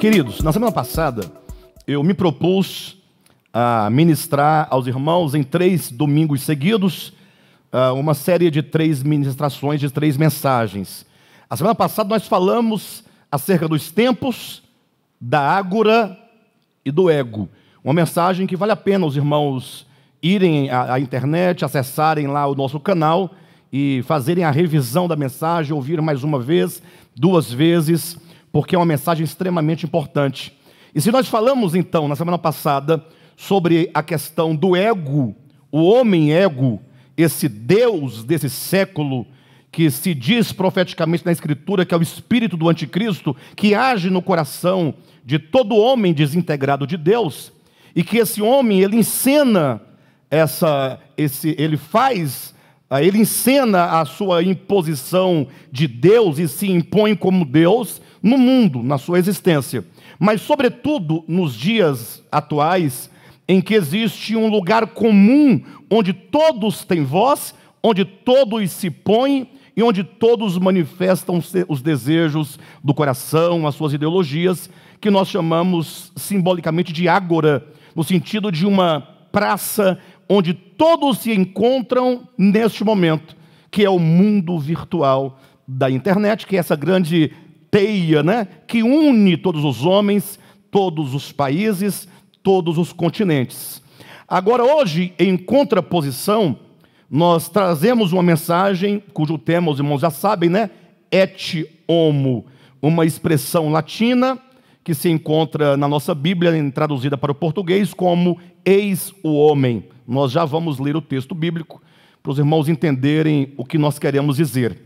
Queridos, na semana passada eu me propus a ministrar aos irmãos em 3 domingos seguidos uma série de 3 ministrações, de 3 mensagens. A semana passada nós falamos acerca dos tempos, da ágora e do ego. Uma mensagem que vale a pena os irmãos irem à internet, acessarem lá o nosso canal e fazerem a revisão da mensagem, ouvir mais uma vez, 2 vezes, porque é uma mensagem extremamente importante. E se nós falamos então, na semana passada, sobre a questão do ego, o homem ego, esse Deus desse século, que se diz profeticamente na Escritura que é o espírito do anticristo, que age no coração de todo homem desintegrado de Deus, e que esse homem, ele encena ele encena a sua imposição de Deus e se impõe como Deus no mundo, na sua existência. Mas, sobretudo, nos dias atuais, em que existe um lugar comum, onde todos têm voz, onde todos se põem e onde todos manifestam os desejos do coração, as suas ideologias, que nós chamamos simbolicamente de ágora, no sentido de uma praça onde todos se encontram neste momento, que é o mundo virtual da internet, que é essa grande teia, que une todos os homens, todos os países, todos os continentes. Agora, hoje, em contraposição, nós trazemos uma mensagem cujo tema os irmãos já sabem, et homo, uma expressão latina que se encontra na nossa Bíblia, traduzida para o português como eis o homem. Nós já vamos ler o texto bíblico para os irmãos entenderem o que nós queremos dizer.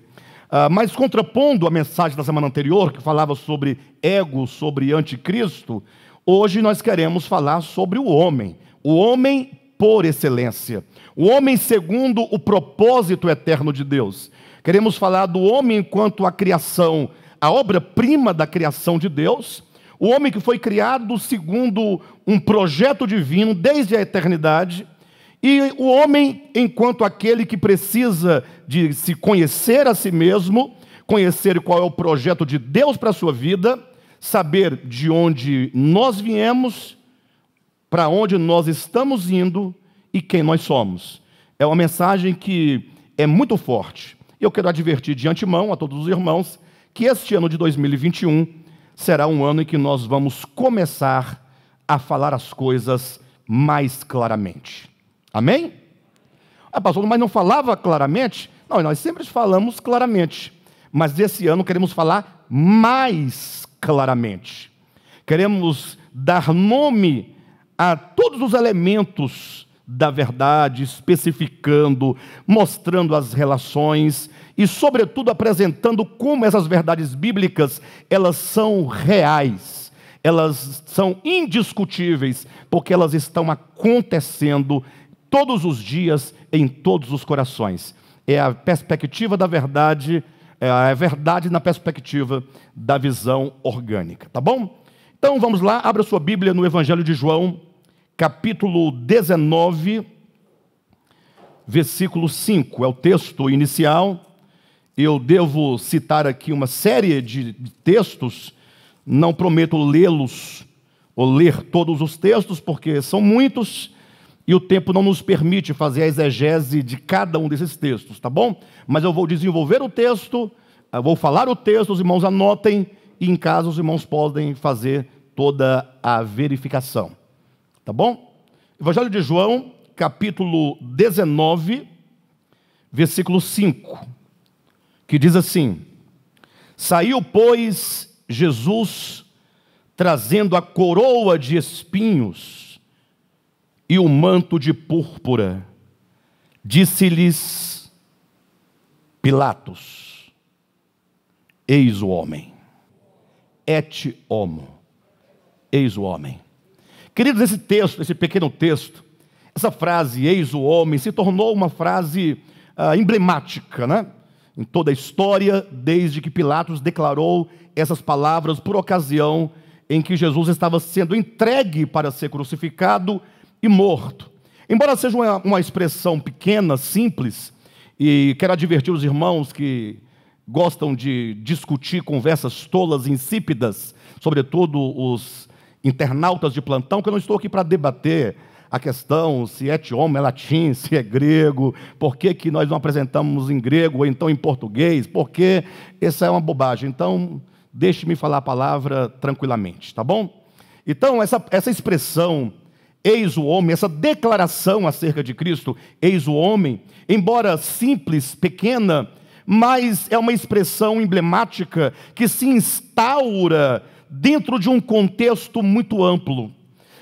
Mas contrapondo a mensagem da semana anterior, que falava sobre ego, sobre anticristo, hoje nós queremos falar sobre o homem por excelência, o homem segundo o propósito eterno de Deus. Queremos falar do homem enquanto a criação, a obra-prima da criação de Deus, o homem que foi criado segundo um projeto divino desde a eternidade, e o homem enquanto aquele que precisa de se conhecer a si mesmo, conhecer qual é o projeto de Deus para a sua vida, saber de onde nós viemos, para onde nós estamos indo e quem nós somos. É uma mensagem que é muito forte. Eu quero advertir de antemão a todos os irmãos que este ano de 2021 será um ano em que nós vamos começar a falar as coisas mais claramente. Amém? Pastor, mas não falava claramente? Não, nós sempre falamos claramente. Mas esse ano queremos falar mais claramente. Queremos dar nome a todos os elementos da verdade, especificando, mostrando as relações e, sobretudo, apresentando como essas verdades bíblicas, elas são reais, elas são indiscutíveis, porque elas estão acontecendo todos os dias, em todos os corações. É a perspectiva da verdade, é a verdade na perspectiva da visão orgânica, tá bom? Então vamos lá, abra sua Bíblia no Evangelho de João, capítulo 19, versículo 5, é o texto inicial. Eu devo citar aqui uma série de textos, não prometo lê-los, ou ler todos os textos, porque são muitos, e o tempo não nos permite fazer a exegese de cada um desses textos, tá bom? Mas eu vou desenvolver o texto, eu vou falar o texto, os irmãos anotem, e em casa os irmãos podem fazer toda a verificação, tá bom? Evangelho de João, capítulo 19, versículo 5, que diz assim: saiu, pois, Jesus, trazendo a coroa de espinhos e o manto de púrpura. Disse-lhes Pilatos: eis o homem. Et homo. Eis o homem. Queridos, esse texto, esse pequeno texto, essa frase, eis o homem, se tornou uma frase emblemática, em toda a história, desde que Pilatos declarou essas palavras por ocasião em que Jesus estava sendo entregue para ser crucificado e morto. Embora seja uma expressão pequena, simples, e quero advertir os irmãos que gostam de discutir conversas tolas, insípidas, sobretudo os internautas de plantão, que eu não estou aqui para debater a questão se é idioma, é latim, se é grego, por que nós não apresentamos em grego ou então em português, porque essa é uma bobagem. Então, deixe-me falar a palavra tranquilamente, tá bom? Então, essa expressão, eis o homem, essa declaração acerca de Cristo, eis o homem, embora simples, pequena, mas é uma expressão emblemática que se instaura dentro de um contexto muito amplo.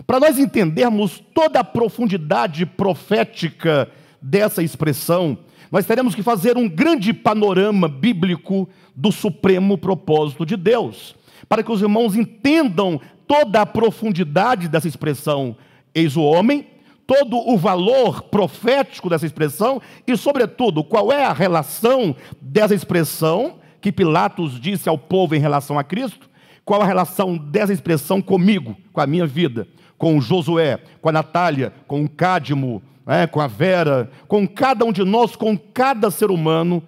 Para nós entendermos toda a profundidade profética dessa expressão, nós teremos que fazer um grande panorama bíblico do supremo propósito de Deus, para que os irmãos entendam toda a profundidade dessa expressão, eis o homem, todo o valor profético dessa expressão e, sobretudo, qual é a relação dessa expressão que Pilatos disse ao povo em relação a Cristo, qual a relação dessa expressão comigo, com a minha vida, com o Josué, com a Natália, com o Cádimo, com a Vera, com cada um de nós, com cada ser humano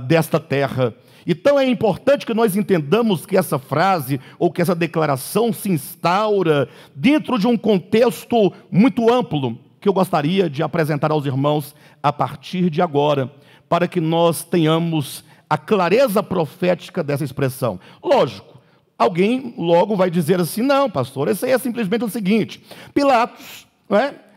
desta terra. Então é importante que nós entendamos que essa frase ou que essa declaração se instaura dentro de um contexto muito amplo que eu gostaria de apresentar aos irmãos a partir de agora, para que nós tenhamos a clareza profética dessa expressão. Lógico, alguém logo vai dizer assim, não, pastor, isso aí é simplesmente o seguinte, Pilatos,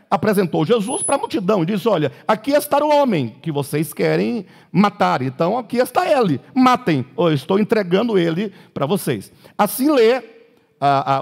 apresentou Jesus para a multidão e disse, olha, aqui está o homem que vocês querem matar, então aqui está ele, matem, eu estou entregando ele para vocês. Assim lê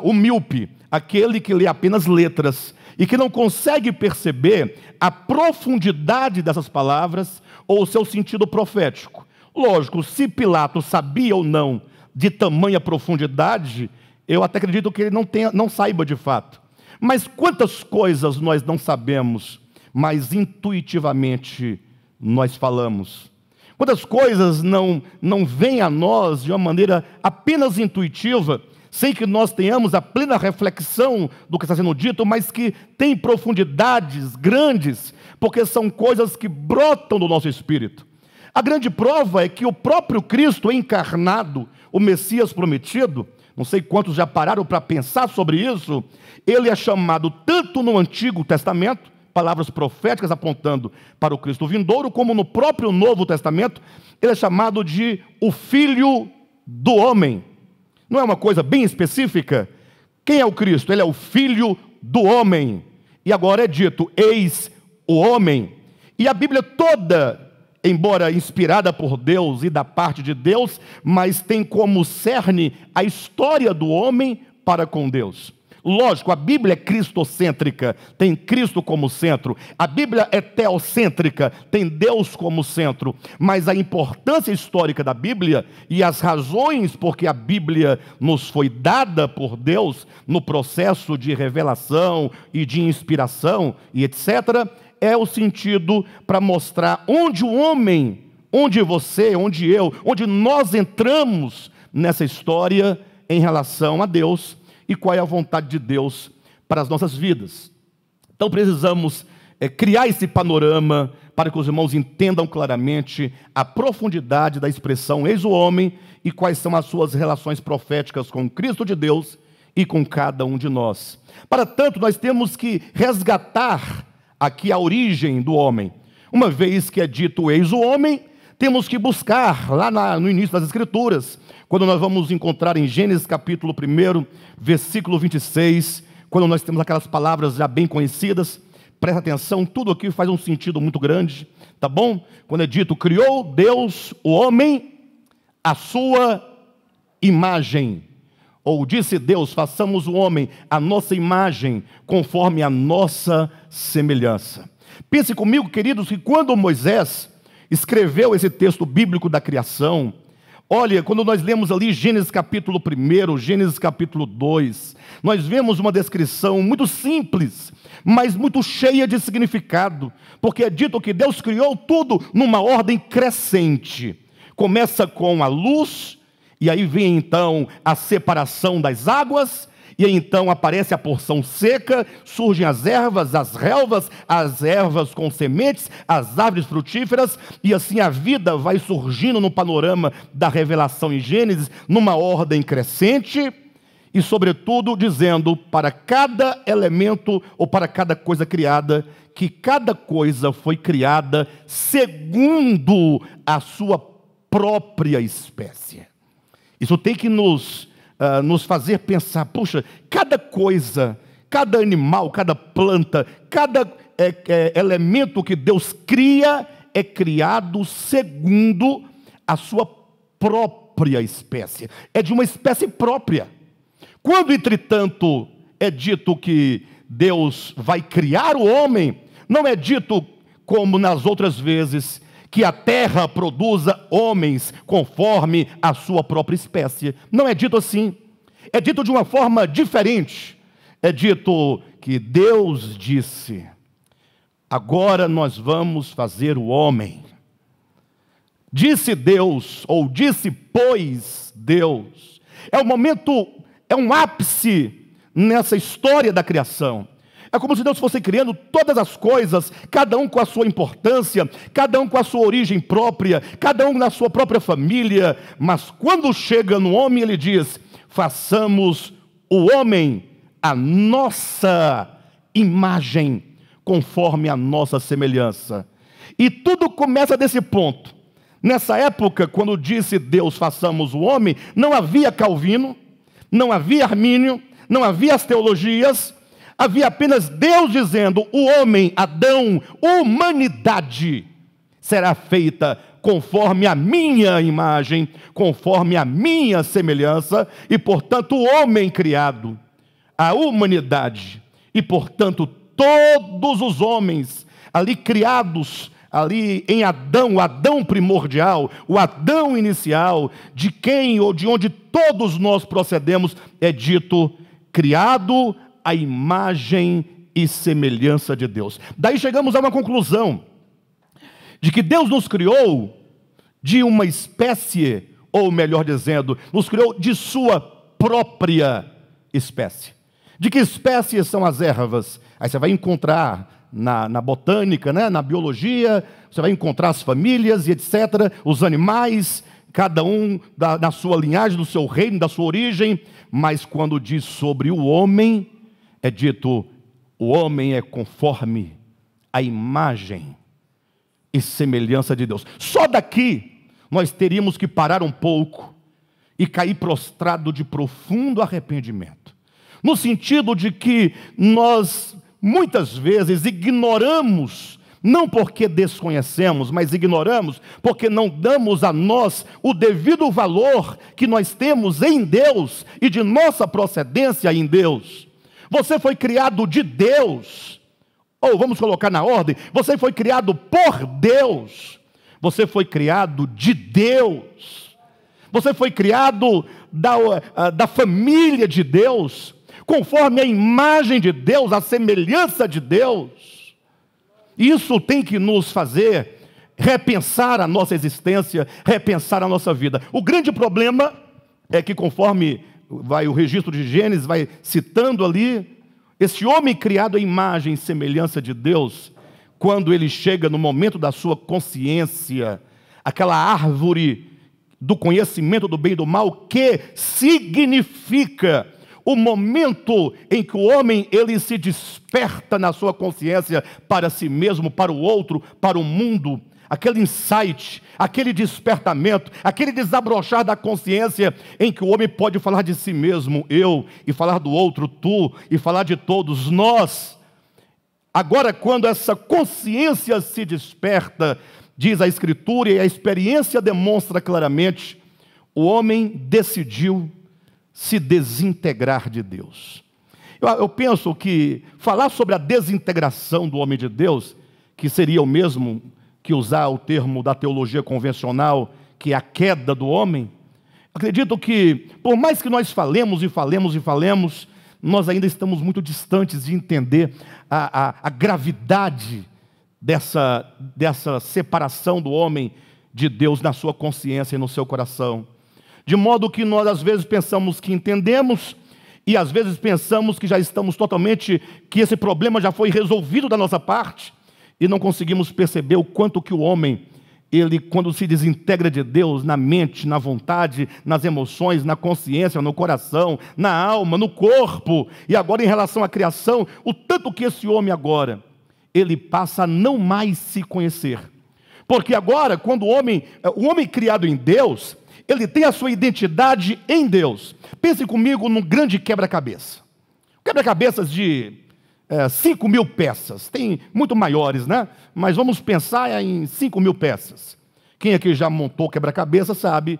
o míope, aquele que lê apenas letras e que não consegue perceber a profundidade dessas palavras ou o seu sentido profético. Lógico, se Pilatos sabia ou não de tamanha profundidade, eu até acredito que ele não saiba de fato. Mas quantas coisas nós não sabemos, mas intuitivamente nós falamos. Quantas coisas não vêm a nós de uma maneira apenas intuitiva, sem que nós tenhamos a plena reflexão do que está sendo dito, mas que tem profundidades grandes, porque são coisas que brotam do nosso espírito. A grande prova é que o próprio Cristo encarnado, o Messias prometido, não sei quantos já pararam para pensar sobre isso, ele é chamado tanto no Antigo Testamento, palavras proféticas apontando para o Cristo vindouro, como no próprio Novo Testamento, ele é chamado de o Filho do Homem. Não é uma coisa bem específica? Quem é o Cristo? Ele é o Filho do Homem. E agora é dito, eis o homem. E a Bíblia toda, embora inspirada por Deus e da parte de Deus, mas tem como cerne a história do homem para com Deus. Lógico, a Bíblia é cristocêntrica, tem Cristo como centro. A Bíblia é teocêntrica, tem Deus como centro. Mas a importância histórica da Bíblia e as razões por que a Bíblia nos foi dada por Deus no processo de revelação e de inspiração e etc., é o sentido para mostrar onde o homem, onde você, onde eu, onde nós entramos nessa história em relação a Deus e qual é a vontade de Deus para as nossas vidas. Então precisamos criar esse panorama para que os irmãos entendam claramente a profundidade da expressão eis o homem e quais são as suas relações proféticas com Cristo de Deus e com cada um de nós. Para tanto, nós temos que resgatar aqui a origem do homem. Uma vez que é dito eis o homem, temos que buscar lá no início das Escrituras, quando nós vamos encontrar em Gênesis capítulo 1, versículo 26, quando nós temos aquelas palavras já bem conhecidas, presta atenção, tudo aqui faz um sentido muito grande, tá bom? Quando é dito, criou Deus o homem à sua imagem, ou disse Deus, façamos o homem à nossa imagem, conforme a nossa semelhança. Pense comigo, queridos, que quando Moisés escreveu esse texto bíblico da criação, olha, quando nós lemos ali Gênesis capítulo 1, Gênesis capítulo 2, nós vemos uma descrição muito simples, mas muito cheia de significado, porque é dito que Deus criou tudo numa ordem crescente. Começa com a luz, e aí vem então a separação das águas, e então aparece a porção seca, surgem as relvas, as ervas com sementes, as árvores frutíferas, e assim a vida vai surgindo no panorama da revelação em Gênesis, numa ordem crescente, e sobretudo dizendo para cada elemento ou para cada coisa criada, que cada coisa foi criada segundo a sua própria espécie. Isso tem que nos fazer pensar, puxa, cada coisa, cada animal, cada planta, cada elemento que Deus cria é criado segundo a sua própria espécie. É de uma espécie própria. Quando, entretanto, é dito que Deus vai criar o homem, não é dito como nas outras vezes, que a terra produza homens conforme a sua própria espécie. Não é dito assim. É dito de uma forma diferente. É dito que Deus disse: agora nós vamos fazer o homem. Disse Deus, ou disse pois Deus. É um momento, é um ápice nessa história da criação. É como se Deus fosse criando todas as coisas, cada um com a sua importância, cada um com a sua origem própria, cada um na sua própria família. Mas quando chega no homem, ele diz: façamos o homem à nossa imagem, conforme a nossa semelhança. E tudo começa desse ponto. Nessa época, quando disse Deus, façamos o homem, não havia Calvino, não havia Armínio, não havia as teologias. Havia apenas Deus dizendo: o homem, Adão, humanidade, será feita conforme a minha imagem, conforme a minha semelhança, e portanto o homem criado, a humanidade, e portanto todos os homens ali criados, ali em Adão, o Adão primordial, o Adão inicial, de quem ou de onde todos nós procedemos, é dito criado a imagem e semelhança de Deus. Daí chegamos a uma conclusão, de que Deus nos criou de uma espécie, ou melhor dizendo, nos criou de sua própria espécie. De que espécies são as ervas? Aí você vai encontrar na botânica, né, na biologia, você vai encontrar as famílias e etc., os animais, cada um na sua linhagem, do seu reino, da sua origem, mas quando diz sobre o homem, é dito: o homem é conforme a imagem e semelhança de Deus. Só daqui nós teríamos que parar um pouco e cair prostrado de profundo arrependimento. No sentido de que nós muitas vezes ignoramos, não porque desconhecemos, mas ignoramos porque não damos a nós o devido valor que nós temos em Deus e de nossa procedência em Deus. Você foi criado de Deus, ou vamos colocar na ordem, você foi criado por Deus, você foi criado de Deus, você foi criado da família de Deus, conforme a imagem de Deus, a semelhança de Deus. Isso tem que nos fazer repensar a nossa existência, repensar a nossa vida. O grande problema é que, conforme vai o registro de Gênesis, vai citando ali, esse homem criado à imagem e semelhança de Deus, quando ele chega no momento da sua consciência, aquela árvore do conhecimento do bem e do mal, que significa o momento em que o homem ele se desperta na sua consciência para si mesmo, para o outro, para o mundo. Aquele insight, aquele despertamento, aquele desabrochar da consciência em que o homem pode falar de si mesmo, eu, e falar do outro, tu, e falar de todos nós. Agora, quando essa consciência se desperta, diz a Escritura, e a experiência demonstra claramente, o homem decidiu se desintegrar de Deus. Eu penso que falar sobre a desintegração do homem de Deus, que seria o mesmo que usar o termo da teologia convencional, que é a queda do homem, acredito que, por mais que nós falemos e falemos e falemos, nós ainda estamos muito distantes de entender a gravidade dessa separação do homem de Deus na sua consciência e no seu coração. De modo que nós às vezes pensamos que entendemos, e às vezes pensamos que já estamos totalmente, que esse problema já foi resolvido da nossa parte, e não conseguimos perceber o quanto que o homem, ele quando se desintegra de Deus, na mente, na vontade, nas emoções, na consciência, no coração, na alma, no corpo, e agora em relação à criação, o tanto que esse homem agora, ele passa a não mais se conhecer. Porque agora, quando o homem criado em Deus, ele tem a sua identidade em Deus. Pense comigo num grande quebra-cabeça. Quebra-cabeças de 5.000 peças. Tem muito maiores, né? Mas vamos pensar em 5.000 peças. Quem aqui já montou quebra-cabeça sabe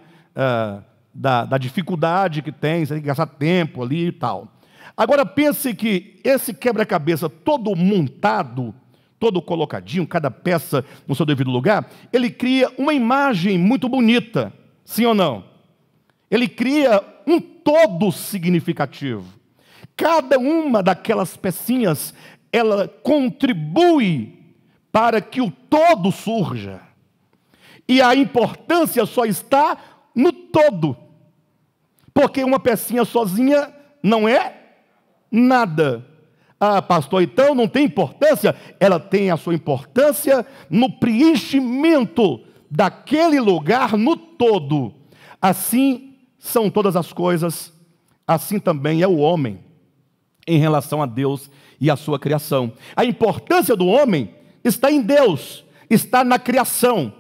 da dificuldade que tem, você tem que gastar tempo ali e tal. Agora pense que esse quebra-cabeça todo montado, todo colocadinho, cada peça no seu devido lugar, ele cria uma imagem muito bonita. Sim ou não? Ele cria um todo significativo. Cada uma daquelas pecinhas, ela contribui para que o todo surja. E a importância só está no todo. Porque uma pecinha sozinha não é nada. Ah, pastor, então não tem importância? Ela tem a sua importância no preenchimento daquele lugar no todo. Assim são todas as coisas, assim também é o homem em relação a Deus e a sua criação. A importância do homem está em Deus, está na criação,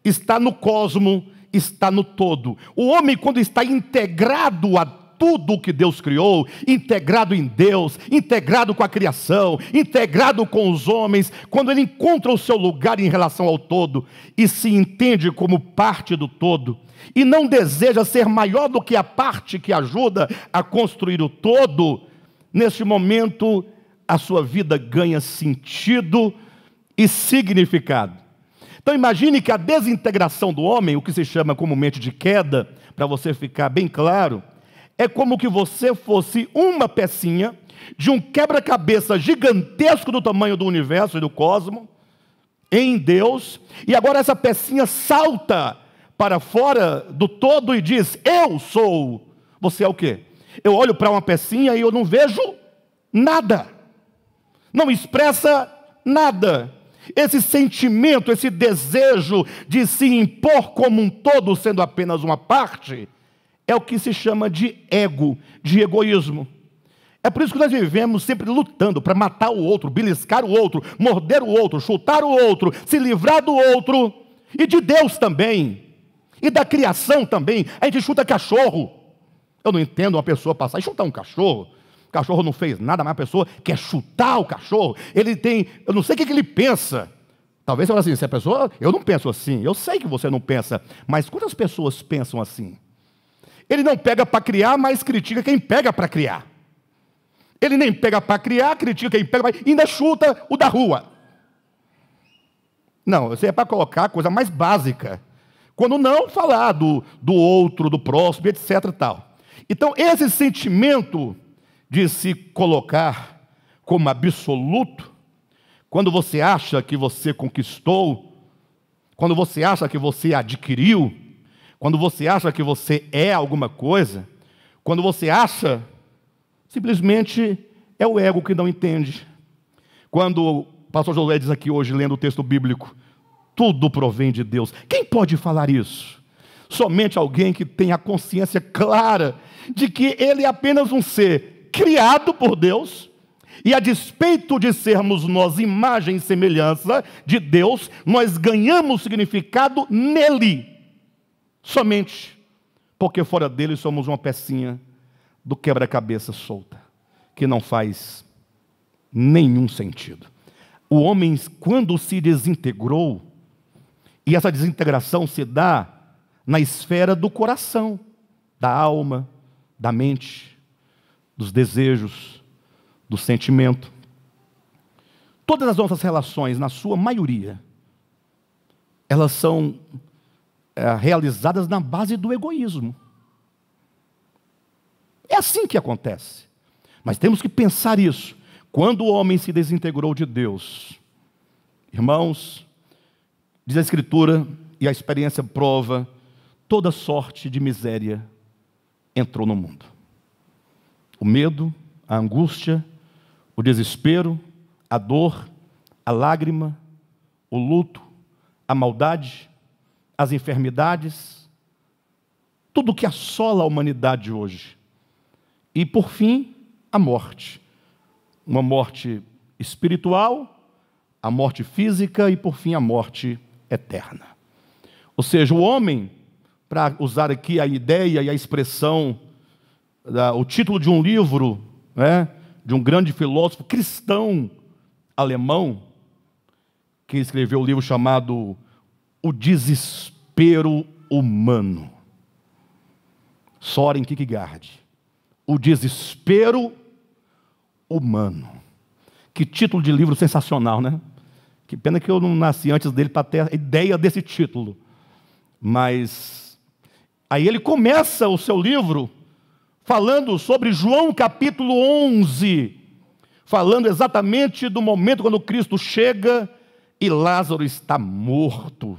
está no cosmo, está no todo. O homem, quando está integrado a tudo o que Deus criou, integrado em Deus, integrado com a criação, integrado com os homens, quando ele encontra o seu lugar em relação ao todo e se entende como parte do todo, e não deseja ser maior do que a parte que ajuda a construir o todo, neste momento a sua vida ganha sentido e significado. Então imagine que a desintegração do homem, o que se chama comumente de queda, para você ficar bem claro, é como que você fosse uma pecinha de um quebra-cabeça gigantesco do tamanho do universo e do cosmos, em Deus, e agora essa pecinha salta para fora do todo e diz: eu sou. Você é o quê? Eu olho para uma pecinha e eu não vejo nada, não expressa nada. Esse sentimento, esse desejo de se impor como um todo, sendo apenas uma parte, é o que se chama de ego, de egoísmo. É por isso que nós vivemos sempre lutando para matar o outro, beliscar o outro, morder o outro, chutar o outro, se livrar do outro, e de Deus também, e da criação também. A gente chuta cachorro. Eu não entendo uma pessoa passar e chutar um cachorro. O cachorro não fez nada, mas a pessoa quer chutar o cachorro. Ele tem, eu não sei o que ele pensa. Talvez você fale assim, se a pessoa, eu não penso assim. Eu sei que você não pensa, mas quantas pessoas pensam assim? Ele não pega para criar, mas critica quem pega para criar. Ele nem pega para criar, critica quem pega, mas ainda chuta o da rua. Não, isso é para colocar a coisa mais básica. Quando não, falar do outro, do próximo, etc. e tal. Então, esse sentimento de se colocar como absoluto, quando você acha que você conquistou, quando você acha que você adquiriu, quando você acha que você é alguma coisa, quando você acha, simplesmente é o ego que não entende. Quando o pastor Josué diz aqui hoje, lendo o texto bíblico, tudo provém de Deus. Quem pode falar isso? Somente alguém que tem a consciência clara de que ele é apenas um ser criado por Deus, e a despeito de sermos nós imagem e semelhança de Deus, nós ganhamos significado nele. Somente porque fora dele somos uma pecinha do quebra-cabeça solta, que não faz nenhum sentido. O homem, quando se desintegrou, e essa desintegração se dá na esfera do coração, da alma, da mente, dos desejos, do sentimento. Todas as nossas relações, na sua maioria, elas são realizadas na base do egoísmo. É assim que acontece. Mas temos que pensar isso. Quando o homem se desintegrou de Deus, irmãos, diz a Escritura, e a experiência prova, toda sorte de miséria entrou no mundo. o medo, a angústia, o desespero, a dor, a lágrima, o luto, a maldade, as enfermidades, tudo que assola a humanidade hoje. E, por fim, a morte. Uma morte espiritual, a morte física e, por fim, a morte eterna. Ou seja, o homem, para usar aqui a ideia e a expressão, o título de um livro, né, de um grande filósofo cristão alemão, que escreveu um livro chamado O Desespero Humano. Søren Kierkegaard. O Desespero Humano. Que título de livro sensacional, né? Que pena que eu não nasci antes dele para ter a ideia desse título. Mas aí ele começa o seu livro falando sobre João capítulo 11, falando exatamente do momento quando Cristo chega e Lázaro está morto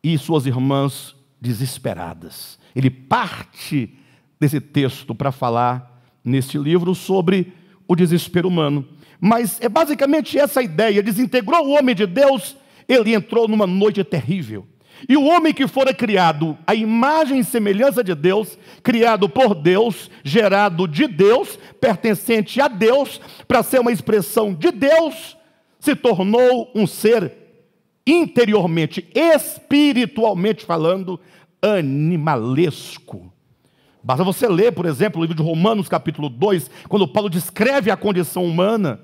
e suas irmãs desesperadas. Ele parte desse texto para falar neste livro sobre o desespero humano. Mas é basicamente essa ideia: desintegrou o homem de Deus, ele entrou numa noite terrível. E o homem que fora criado à imagem e semelhança de Deus, criado por Deus, gerado de Deus, pertencente a Deus, para ser uma expressão de Deus, se tornou um ser interiormente, espiritualmente falando, animalesco. Basta você ler, por exemplo, o livro de Romanos capítulo 2, quando Paulo descreve a condição humana,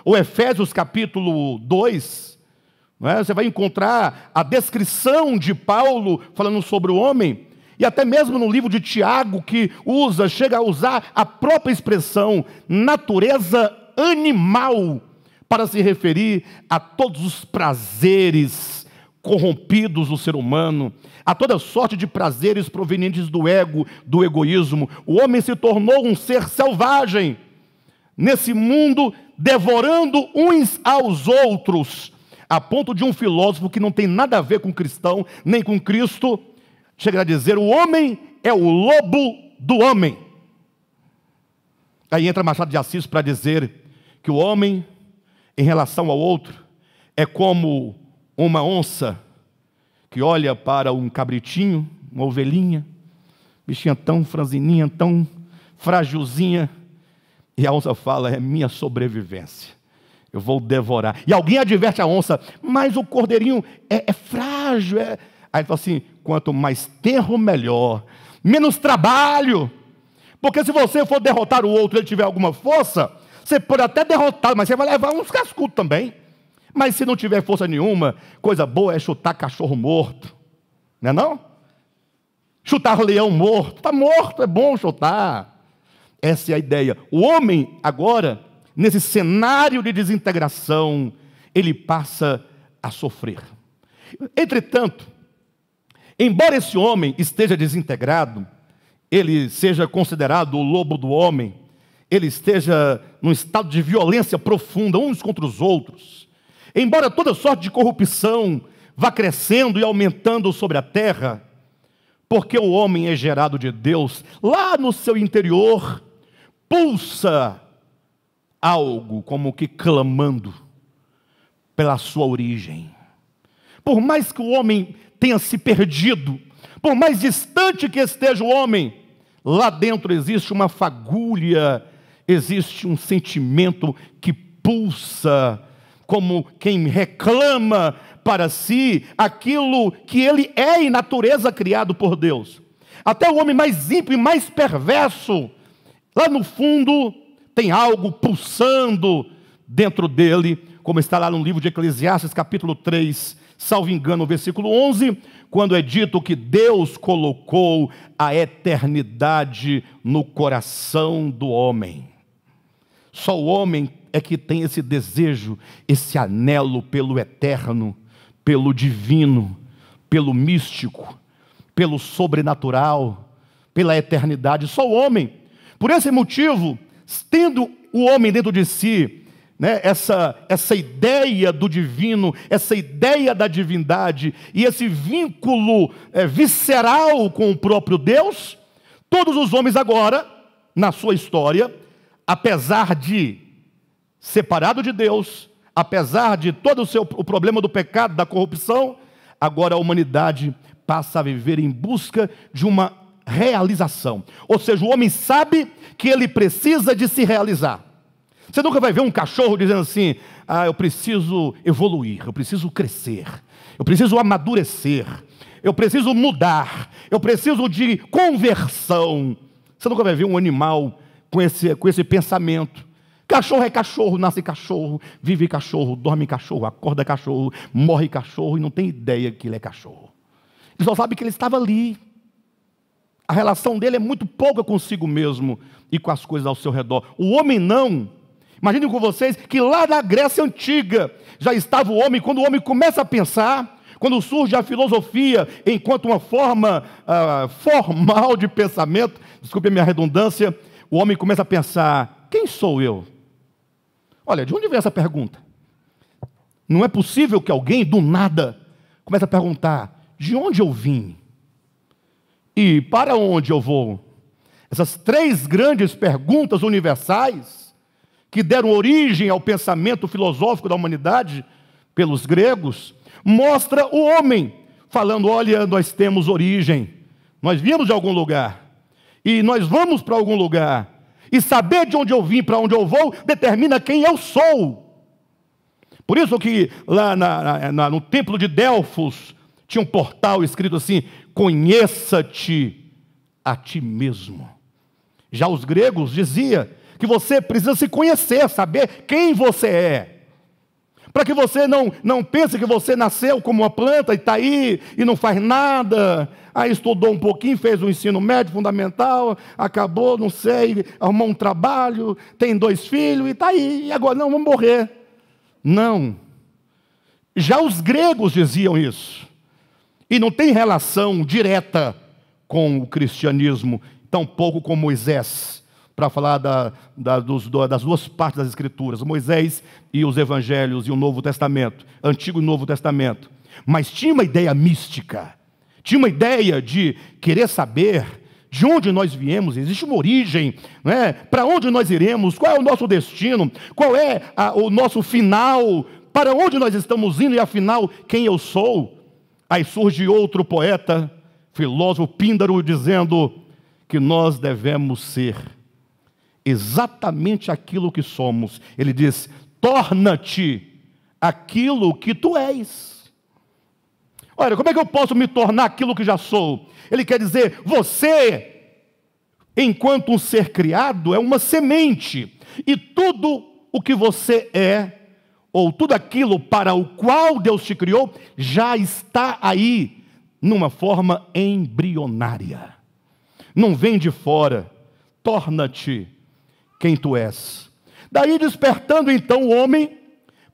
ou Efésios capítulo 2, não é? Você vai encontrar a descrição de Paulo falando sobre o homem, e até mesmo no livro de Tiago, que chega a usar a própria expressão natureza animal, para se referir a todos os prazeres corrompidos do ser humano, a toda sorte de prazeres provenientes do ego, do egoísmo. O homem se tornou um ser selvagem, nesse mundo, devorando uns aos outros, a ponto de um filósofo que não tem nada a ver com cristão, nem com Cristo, chega a dizer: o homem é o lobo do homem. Aí entra Machado de Assis para dizer que o homem, em relação ao outro, é como uma onça que olha para um cabritinho, uma ovelhinha, bichinha tão franzininha, tão frágilzinha, e a onça fala: é minha sobrevivência, eu vou devorar. E alguém adverte a onça: mas o cordeirinho é frágil. Aí ele fala assim: quanto mais tenro, melhor, menos trabalho, porque se você for derrotar o outro e ele tiver alguma força, você pode até derrotar, mas você vai levar uns cascudos também. Mas se não tiver força nenhuma, coisa boa é chutar cachorro morto, não é não? Chutar leão morto, está morto, é bom chutar. Essa é a ideia. O homem agora, nesse cenário de desintegração, ele passa a sofrer. Entretanto, embora esse homem esteja desintegrado, ele seja considerado o lobo do homem, ele esteja num estado de violência profunda uns contra os outros, embora toda sorte de corrupção vá crescendo e aumentando sobre a terra, porque o homem é gerado de Deus, lá no seu interior pulsa algo como que clamando pela sua origem. Por mais que o homem tenha se perdido, por mais distante que esteja o homem, lá dentro existe uma fagulha, existe um sentimento que pulsa, como quem reclama para si aquilo que ele é em natureza criado por Deus. Até o homem mais ímpio e mais perverso, lá no fundo, tem algo pulsando dentro dele, como está lá no livro de Eclesiastes, capítulo 3, salvo engano, versículo 11, quando é dito que Deus colocou a eternidade no coração do homem. Só o homem é que tem esse desejo, esse anelo pelo eterno, pelo divino, pelo místico, pelo sobrenatural, pela eternidade. Só o homem. Por esse motivo, tendo o homem dentro de si, né, essa ideia do divino, essa ideia da divindade e esse vínculo visceral com o próprio Deus, todos os homens agora, na sua história, apesar de separado de Deus, apesar de todo o problema do pecado, da corrupção, agora a humanidade passa a viver em busca de uma realização. Ou seja, o homem sabe que ele precisa de se realizar. Você nunca vai ver um cachorro dizendo assim: eu preciso evoluir, eu preciso crescer, eu preciso amadurecer, eu preciso mudar, eu preciso de conversão. Você nunca vai ver um animal com esse pensamento. Cachorro é cachorro, nasce cachorro, vive cachorro, dorme cachorro, acorda cachorro, morre cachorro e não tem ideia que ele é cachorro. Ele só sabe que ele estava ali. A relação dele é muito pouca consigo mesmo e com as coisas ao seu redor. O homem não. Imaginem com vocês que lá na Grécia Antiga já estava o homem. Quando o homem começa a pensar, quando surge a filosofia enquanto uma forma formal de pensamento, desculpe a minha redundância, o homem começa a pensar: quem sou eu? Olha, de onde vem essa pergunta? Não é possível que alguém do nada comece a perguntar: de onde eu vim? E para onde eu vou? Essas três grandes perguntas universais que deram origem ao pensamento filosófico da humanidade pelos gregos, mostra o homem falando: olha, nós temos origem, nós viemos de algum lugar e nós vamos para algum lugar, e saber de onde eu vim, para onde eu vou, determina quem eu sou. Por isso que lá no templo de Delfos tinha um portal escrito assim: conheça-te a ti mesmo. Já os gregos diziam que você precisa se conhecer, saber quem você é, para que você não pense que você nasceu como uma planta e está aí e não faz nada. Aí estudou um pouquinho, fez o ensino médio fundamental, acabou, não sei, arrumou um trabalho, tem 2 filhos e está aí, e agora não, vamos morrer. Não. Já os gregos diziam isso. E não tem relação direta com o cristianismo, tampouco com Moisés, para falar das duas partes das Escrituras, Moisés e os Evangelhos e o Novo Testamento, Antigo e Novo Testamento. Mas tinha uma ideia mística, tinha uma ideia de querer saber de onde nós viemos, existe uma origem, não é? Para onde nós iremos, qual é o nosso destino, qual é o nosso final, para onde nós estamos indo e afinal quem eu sou. Aí surge outro poeta, filósofo Píndaro, dizendo que nós devemos ser exatamente aquilo que somos. Ele diz: torna-te aquilo que tu és. Olha, como é que eu posso me tornar aquilo que já sou? Ele quer dizer, você, enquanto um ser criado, é uma semente, e tudo o que você é, ou tudo aquilo para o qual Deus te criou, já está aí, numa forma embrionária. Não vem de fora. Torna-te quem tu és. Daí despertando então o homem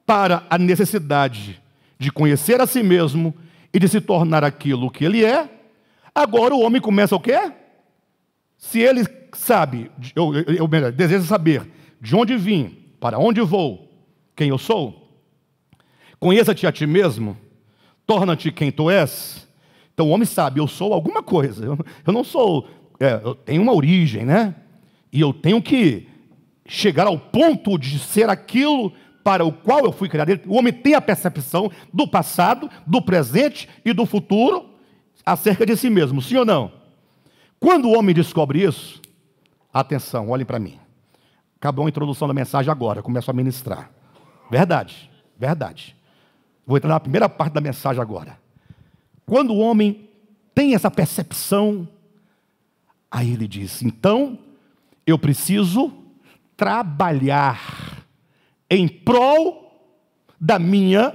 para a necessidade de conhecer a si mesmo e de se tornar aquilo que ele é. Agora o homem começa o quê? Se ele sabe, melhor, deseja saber de onde vim, para onde vou, quem eu sou, conheça-te a ti mesmo, torna-te quem tu és. Então o homem sabe: eu sou alguma coisa, eu não sou, eu tenho uma origem, né? E eu tenho que chegar ao ponto de ser aquilo para o qual eu fui criado. O homem tem a percepção do passado, do presente e do futuro acerca de si mesmo, sim ou não? Quando o homem descobre isso, atenção, olhem para mim. Acabou a introdução da mensagem agora, começo a ministrar. Verdade, verdade. Vou entrar na primeira parte da mensagem agora. Quando o homem tem essa percepção, aí ele diz: então, eu preciso trabalhar em prol da minha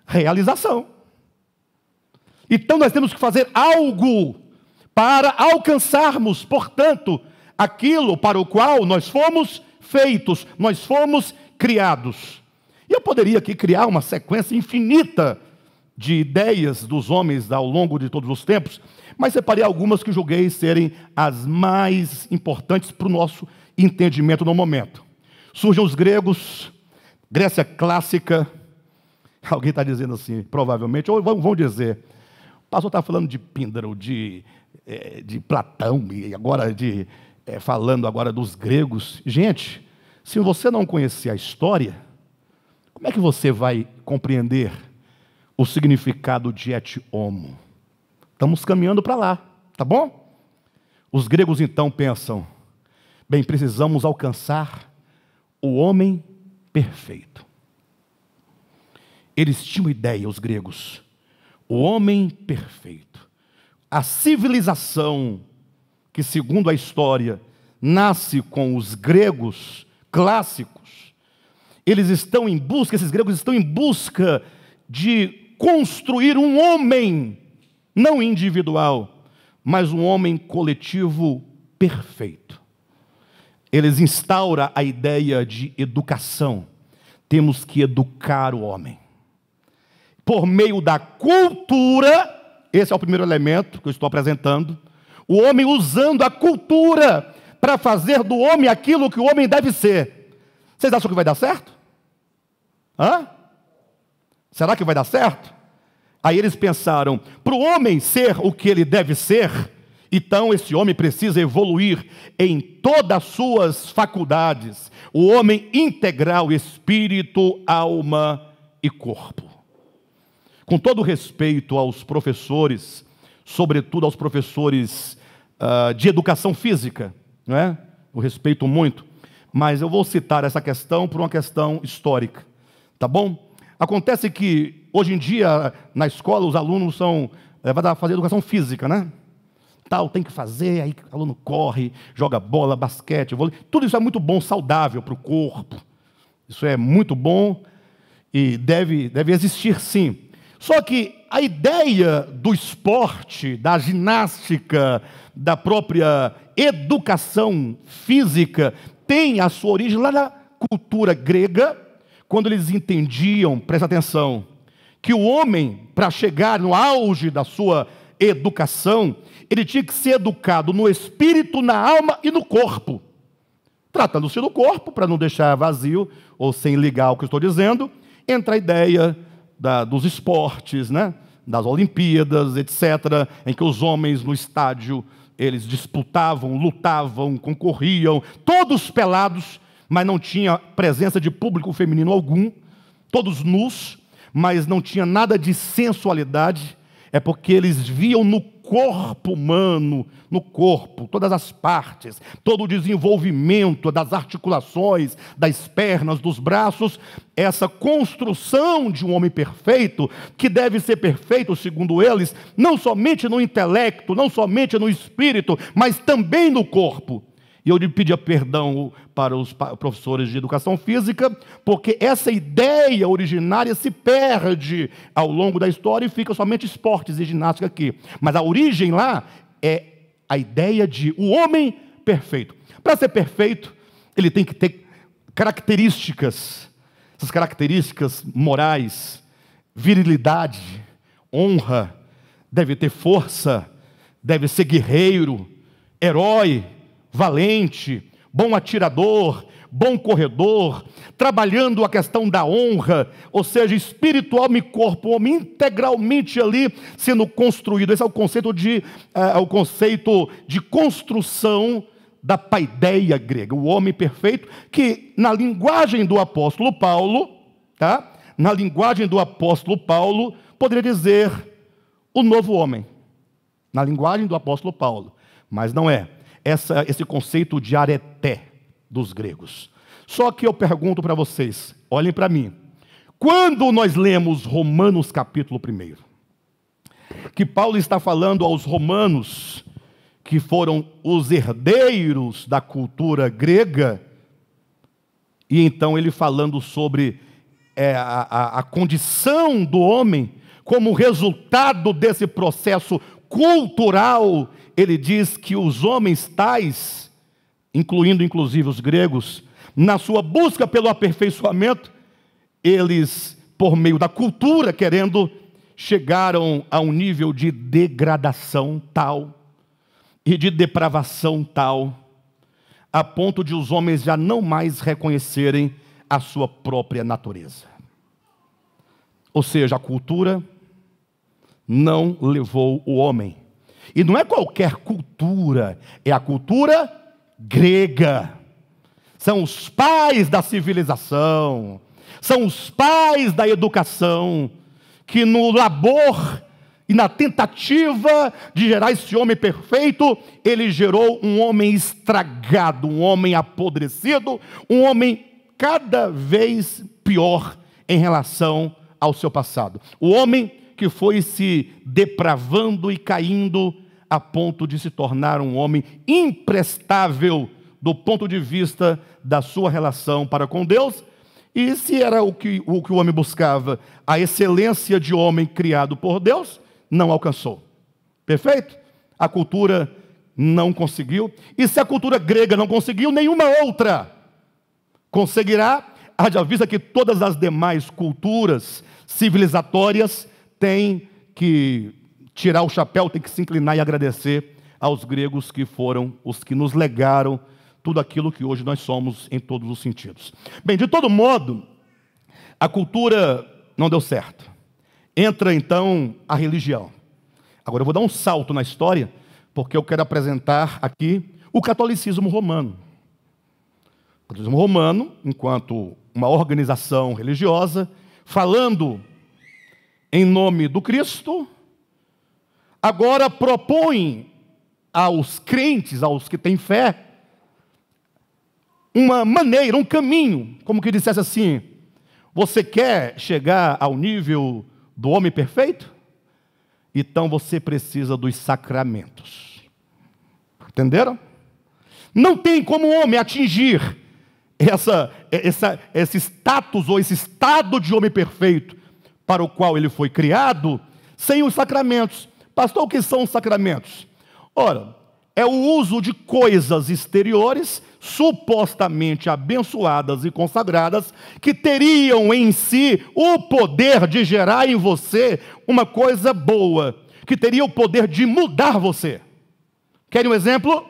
realização. Então nós temos que fazer algo para alcançarmos, portanto, aquilo para o qual nós fomos feitos, nós fomos criados. E eu poderia aqui criar uma sequência infinita de ideias dos homens ao longo de todos os tempos, mas separei algumas que julguei serem as mais importantes para o nosso entendimento no momento. Surgem os gregos, Grécia clássica. Alguém está dizendo assim, provavelmente, ou vão dizer: o pastor está falando de Píndaro, de Platão, e agora de falando agora dos gregos. Gente, se você não conhecer a história, como é que você vai compreender o significado de et homo? Estamos caminhando para lá, tá bom? Os gregos então pensam, bem, precisamos alcançar o homem perfeito. Eles tinham ideia, os gregos, o homem perfeito. A civilização que, segundo a história, nasce com os gregos clássicos, esses gregos estão em busca de construir um homem, não individual, mas um homem coletivo perfeito. Eles instauram a ideia de educação. Temos que educar o homem. Por meio da cultura, esse é o primeiro elemento que eu estou apresentando, o homem usando a cultura para fazer do homem aquilo que o homem deve ser. Vocês acham que vai dar certo? Será que vai dar certo? Aí eles pensaram, para o homem ser o que ele deve ser, então esse homem precisa evoluir em todas as suas faculdades. O homem integral, espírito, alma e corpo. Com todo respeito aos professores, sobretudo aos professores de educação física, não é? Eu respeito muito, mas eu vou citar essa questão por uma questão histórica, tá bom? Acontece que, hoje em dia, na escola, os alunos vai fazer educação física, né? Tal, tem que fazer, aí o aluno corre, joga bola, basquete, vôlei. Tudo isso é muito bom, saudável para o corpo. Isso é muito bom e deve existir, sim. Só que a ideia do esporte, da ginástica, da própria educação física, tem a sua origem lá na cultura grega, quando eles entendiam, presta atenção, que o homem, para chegar no auge da sua educação, ele tinha que ser educado no espírito, na alma e no corpo. Tratando-se do corpo, para não deixar vazio ou sem ligar ao que eu estou dizendo, entra a ideia dos esportes, né? Das Olimpíadas, etc., em que os homens no estádio, eles disputavam, lutavam, concorriam, todos pelados, mas não tinha presença de público feminino algum, todos nus, mas não tinha nada de sensualidade, é porque eles viam no corpo humano, no corpo, todas as partes, todo o desenvolvimento das articulações, das pernas, dos braços, essa construção de um homem perfeito, que deve ser perfeito, segundo eles, não somente no intelecto, não somente no espírito, mas também no corpo. E eu pedia perdão para os professores de educação física, porque essa ideia originária se perde ao longo da história e fica somente esportes e ginástica aqui. Mas a origem lá é a ideia de o homem perfeito. Para ser perfeito, ele tem que ter características, essas características morais, virilidade, honra, deve ter força, deve ser guerreiro, herói, valente, bom atirador, bom corredor, trabalhando a questão da honra, ou seja, espírito, alma e corpo, homem integralmente ali sendo construído. Esse é o conceito de construção da paideia grega, o homem perfeito, que na linguagem do apóstolo Paulo, tá? Na linguagem do apóstolo Paulo, poderia dizer o novo homem, na linguagem do apóstolo Paulo, mas não é. Esse conceito de areté dos gregos. Só que eu pergunto para vocês, olhem para mim, quando nós lemos Romanos capítulo 1, que Paulo está falando aos romanos, que foram os herdeiros da cultura grega, e então ele falando sobre a condição do homem, como resultado desse processo cultural, ele diz que os homens tais, incluindo inclusive os gregos, na sua busca pelo aperfeiçoamento, eles, por meio da cultura, chegaram a um nível de degradação tal e de depravação tal, a ponto de os homens já não mais reconhecerem a sua própria natureza. Ou seja, a cultura não levou o homem. E não é qualquer cultura, é a cultura grega. São os pais da civilização, são os pais da educação, que no labor e na tentativa de gerar esse homem perfeito, ele gerou um homem estragado, um homem apodrecido, um homem cada vez pior em relação ao seu passado. O homem que foi se depravando e caindo a ponto de se tornar um homem imprestável do ponto de vista da sua relação para com Deus. E se era o que o homem buscava, a excelência de homem criado por Deus, não alcançou. Perfeito? A cultura não conseguiu. E se a cultura grega não conseguiu, nenhuma outra conseguirá. Haja vista que todas as demais culturas civilizatórias têm que tirar o chapéu, têm que se inclinar e agradecer aos gregos, que foram os que nos legaram tudo aquilo que hoje nós somos em todos os sentidos. Bem, de todo modo, a cultura não deu certo. Entra então a religião. Agora eu vou dar um salto na história, porque eu quero apresentar aqui o catolicismo romano. O catolicismo romano, enquanto uma organização religiosa, falando em nome do Cristo, agora propõe aos crentes, aos que têm fé, uma maneira, um caminho, como que dissesse assim: você quer chegar ao nível do homem perfeito? Então você precisa dos sacramentos. Entenderam? Não tem como o homem atingir esse status ou esse estado de homem perfeito para o qual ele foi criado sem os sacramentos. Pastor, o que são os sacramentos? Ora, é o uso de coisas exteriores supostamente abençoadas e consagradas, que teriam em si o poder de gerar em você uma coisa boa, que teria o poder de mudar você. Querem um exemplo?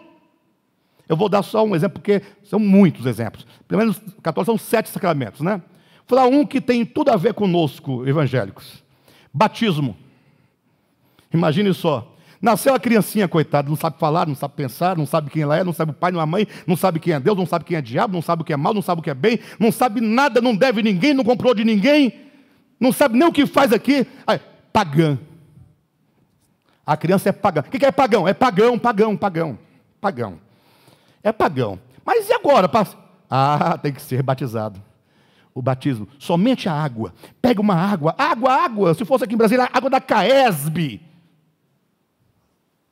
Eu vou dar só um exemplo, porque são muitos exemplos. Pelo menos 14 são 7 sacramentos, né? Vou falar um que tem tudo a ver conosco, evangélicos. Batismo. Imagine só. Nasceu a criancinha, coitada, não sabe falar, não sabe pensar, não sabe quem ela é, não sabe o pai, não a mãe, não sabe quem é Deus, não sabe quem é diabo, não sabe o que é mal, não sabe o que é bem, não sabe nada, não deve ninguém, não comprou de ninguém, não sabe nem o que faz aqui. Aí, pagã. A criança é pagã. O que é pagão? É pagão. É pagão. Mas e agora? Tem que ser batizado. O batismo, somente a água. Pega uma água. Se fosse aqui em Brasília, água da Caesb.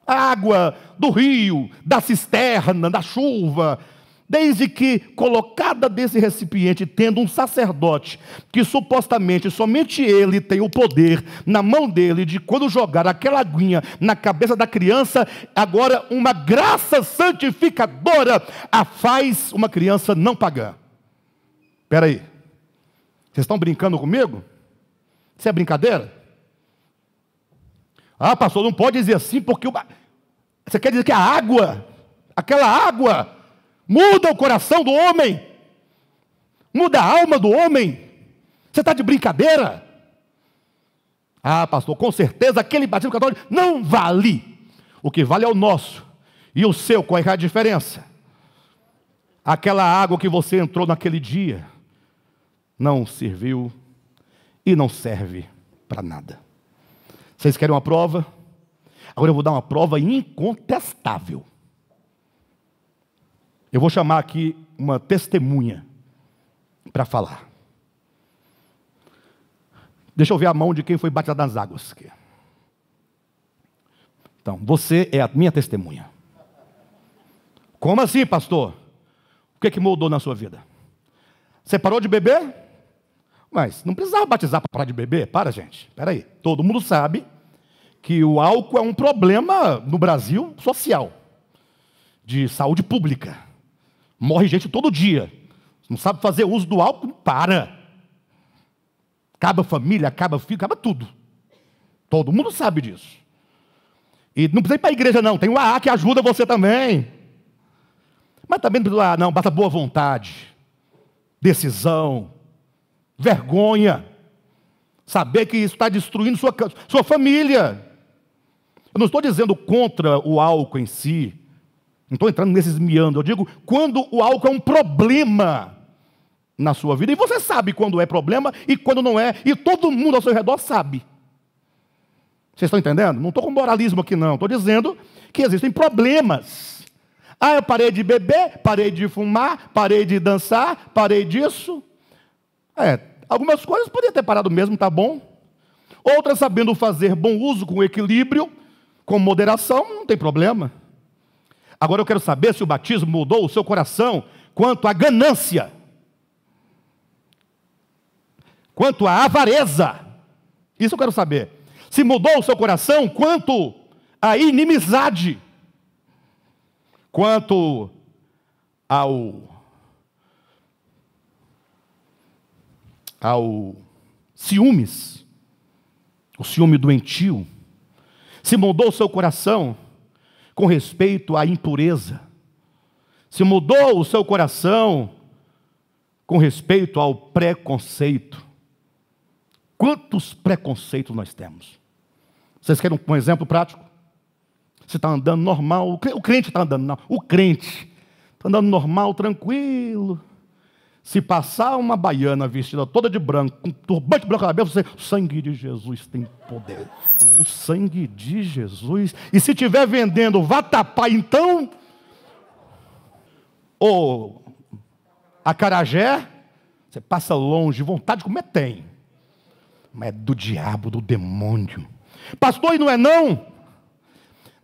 A água do rio, da cisterna, da chuva, desde que colocada desse recipiente, tendo um sacerdote, que supostamente somente ele tem o poder na mão dele, de quando jogar aquela aguinha na cabeça da criança, agora uma graça santificadora a faz uma criança não pagã. Espera aí, vocês estão brincando comigo? Isso é brincadeira? Pastor, não pode dizer assim, porque você quer dizer que aquela água, muda o coração do homem, muda a alma do homem? Você está de brincadeira? Pastor, com certeza aquele batismo católico não vale. O que vale é o nosso. E o seu, qual é a diferença? Aquela água que você entrou naquele dia não serviu e não serve para nada. Vocês querem uma prova? Agora eu vou dar uma prova incontestável. Eu vou chamar aqui uma testemunha para falar. Deixa eu ver a mão de quem foi batizado nas águas. Então, você é a minha testemunha. Como assim, pastor? O que mudou na sua vida? Você parou de beber? Mas não precisava batizar para parar de beber. Para, gente. Espera aí. Todo mundo sabe que o álcool é um problema no Brasil social, de saúde pública. Morre gente todo dia. Não sabe fazer uso do álcool, para. Acaba a família, acaba filho, acaba tudo. Todo mundo sabe disso. E não precisa ir para a igreja não, tem o AA que ajuda você também. Mas também não precisa, não, basta boa vontade, decisão, vergonha, saber que isso está destruindo sua família. Eu não estou dizendo contra o álcool em si, Não estou entrando nesses meandros. Eu digo quando o álcool é um problema na sua vida. E você sabe quando é problema e quando não é. E todo mundo ao seu redor sabe. Vocês estão entendendo? Não estou com moralismo aqui, não. Estou dizendo que existem problemas. Eu parei de beber, parei de fumar, parei de dançar, parei disso. Algumas coisas podia ter parado mesmo, tá bom. Outras sabendo fazer bom uso com equilíbrio, com moderação, não tem problema. Agora eu quero saber se o batismo mudou o seu coração quanto à ganância, quanto à avareza. Isso eu quero saber. Se mudou o seu coração quanto à inimizade, quanto ao ciúmes, o ciúme doentio. Se mudou o seu coração com respeito à impureza, se mudou o seu coração com respeito ao preconceito. Quantos preconceitos nós temos? Vocês querem um exemplo prático? Você está andando normal, o crente está andando, não, o crente está andando normal, tranquilo. Se passar uma baiana vestida toda de branco, com turbante branco na cabeça, você, o sangue de Jesus tem poder. O sangue de Jesus. E se estiver vendendo vatapá, então, ou acarajé, você passa longe, vontade de comer tem. Mas é do diabo, do demônio. Pastor, e não é não?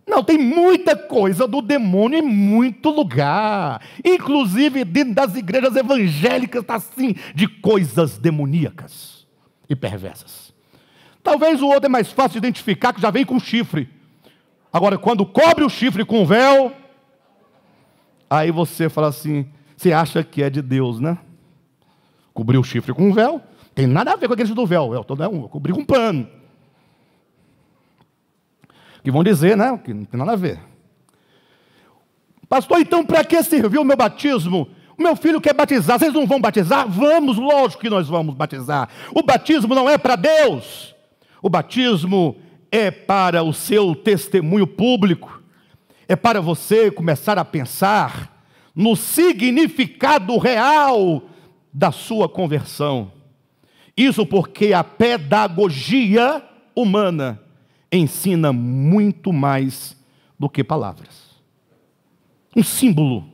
Não, tem muita coisa do demônio em muito lugar. Inclusive dentro das igrejas evangélicas está assim, de coisas demoníacas e perversas. Talvez o outro é mais fácil de identificar, que já vem com chifre. Agora, quando cobre o chifre com véu, aí você fala assim, você acha que é de Deus, né? Cobrir o chifre com véu, tem nada a ver com a igreja do véu. Eu cobri com pano. Que vão dizer, né? Que não tem nada a ver. Pastor, então para que serviu o meu batismo? O meu filho quer batizar, vocês não vão batizar? Vamos, lógico que nós vamos batizar. O batismo não é para Deus. O batismo é para o seu testemunho público. É para você começar a pensar no significado real da sua conversão. Isso porque a pedagogia humana ensina muito mais do que palavras. Um símbolo.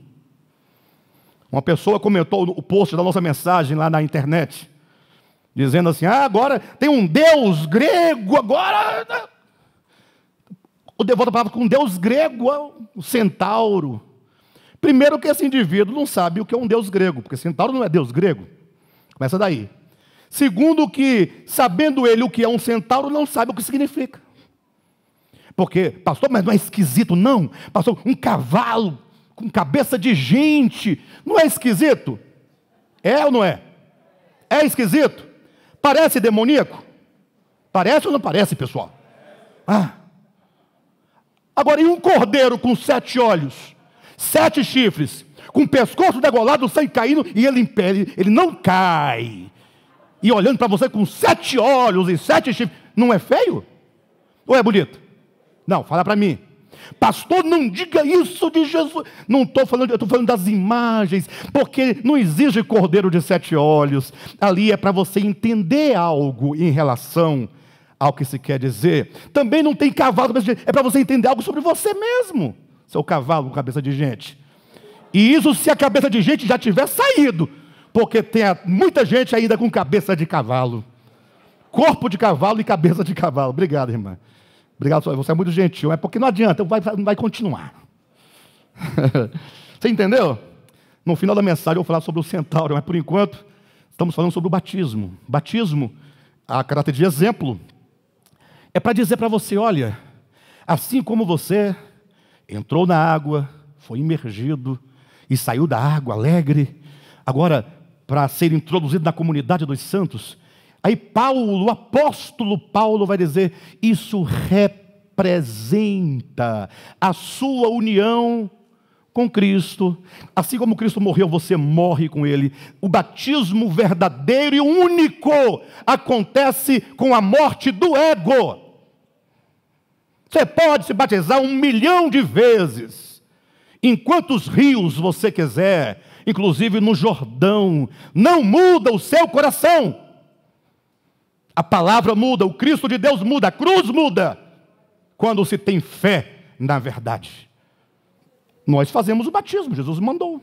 Uma pessoa comentou o post da nossa mensagem lá na internet, dizendo assim, agora tem um deus grego, agora... O devoto falava com um deus grego, o centauro. Primeiro que esse indivíduo não sabe o que é um deus grego, porque centauro não é deus grego. Começa daí. Segundo que, sabendo ele o que é um centauro, não sabe o que significa. Porque, pastor, mas não é esquisito, não. Pastor, um cavalo com cabeça de gente, não é esquisito? É ou não é? É esquisito? Parece demoníaco? Parece ou não parece, pessoal? Agora, e um cordeiro com 7 olhos, 7 chifres, com o pescoço degolado, o sangue caindo, e ele em pé, ele não cai. E olhando para você com 7 olhos e 7 chifres, não é feio? Ou é bonito? Não, fala para mim. Pastor, não diga isso de Jesus. Não estou falando, eu estou falando das imagens, porque não exige cordeiro de 7 olhos. Ali é para você entender algo em relação ao que se quer dizer. Também não tem cavalo, é para você entender algo sobre você mesmo. Seu cavalo com cabeça de gente. E isso se a cabeça de gente já tiver saído, porque tem muita gente ainda com cabeça de cavalo. Corpo de cavalo e cabeça de cavalo. Obrigado, irmã. Obrigado, você é muito gentil. É porque não adianta, não vai continuar. Você entendeu? No final da mensagem eu vou falar sobre o centauro, mas por enquanto estamos falando sobre o batismo. Batismo, a caráter de exemplo, é para dizer para você, olha, assim como você entrou na água, foi imergido e saiu da água alegre, agora, para ser introduzido na comunidade dos santos, aí Paulo, o apóstolo Paulo vai dizer, isso representa a sua união com Cristo. Assim como Cristo morreu, você morre com Ele. O batismo verdadeiro e único acontece com a morte do ego. Você pode se batizar 1 milhão de vezes em quantos rios você quiser, inclusive no Jordão, não muda o seu coração. A palavra muda, o Cristo de Deus muda, a cruz muda, quando se tem fé na verdade. Nós fazemos o batismo, Jesus mandou.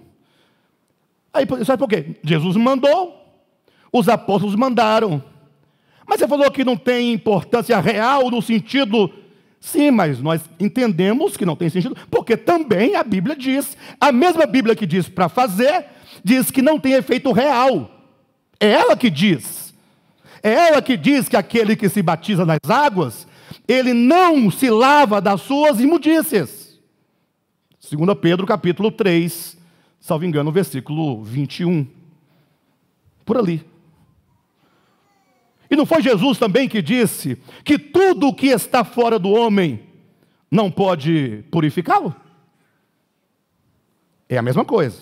Aí, sabe por quê? Jesus mandou, os apóstolos mandaram. Mas você falou que não tem importância real no sentido... Sim, mas nós entendemos que não tem sentido, porque também a Bíblia diz, a mesma Bíblia que diz para fazer, diz que não tem efeito real. É ela que diz. É ela que diz que aquele que se batiza nas águas, ele não se lava das suas imundícias. 2 Pedro capítulo 3, salvo engano, versículo 21. Por ali. E não foi Jesus também que disse que tudo o que está fora do homem não pode purificá-lo? É a mesma coisa.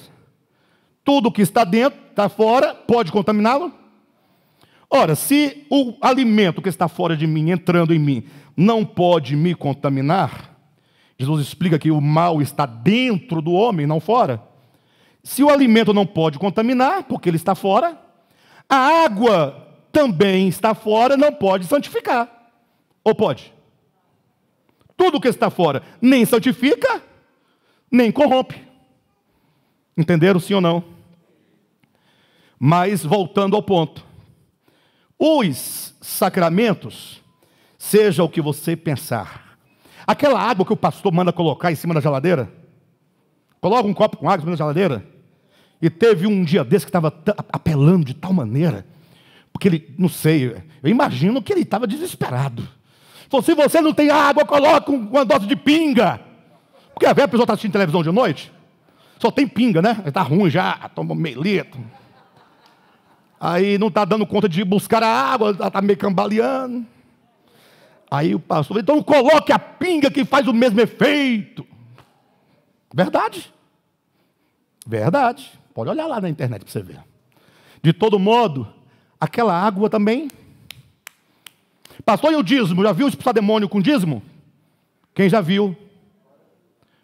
Tudo que está dentro, está fora, pode contaminá-lo? Ora, se o alimento que está fora de mim, entrando em mim, não pode me contaminar, Jesus explica que o mal está dentro do homem, não fora. Se o alimento não pode contaminar, porque ele está fora, a água também está fora, não pode santificar. Ou pode? Tudo que está fora nem santifica, nem corrompe. Entenderam, sim ou não? Mas, voltando ao ponto. Os sacramentos, seja o que você pensar. Aquela água que o pastor manda colocar em cima da geladeira, coloca um copo com água em cima da geladeira, e teve um dia desse que estava apelando de tal maneira, porque ele, não sei, eu imagino que ele estava desesperado. Falou, se você não tem água, coloca uma dose de pinga. Porque a pessoa está assistindo televisão de noite, só tem pinga, né? Ele está ruim já, toma meio litro. Aí não está dando conta de buscar a água, está meio cambaleando. Aí o pastor, então coloque a pinga que faz o mesmo efeito. Verdade. Verdade. Pode olhar lá na internet para você ver. De todo modo, aquela água também. Pastor, e o dízimo? Já viu expulsar demônio com dízimo? Quem já viu?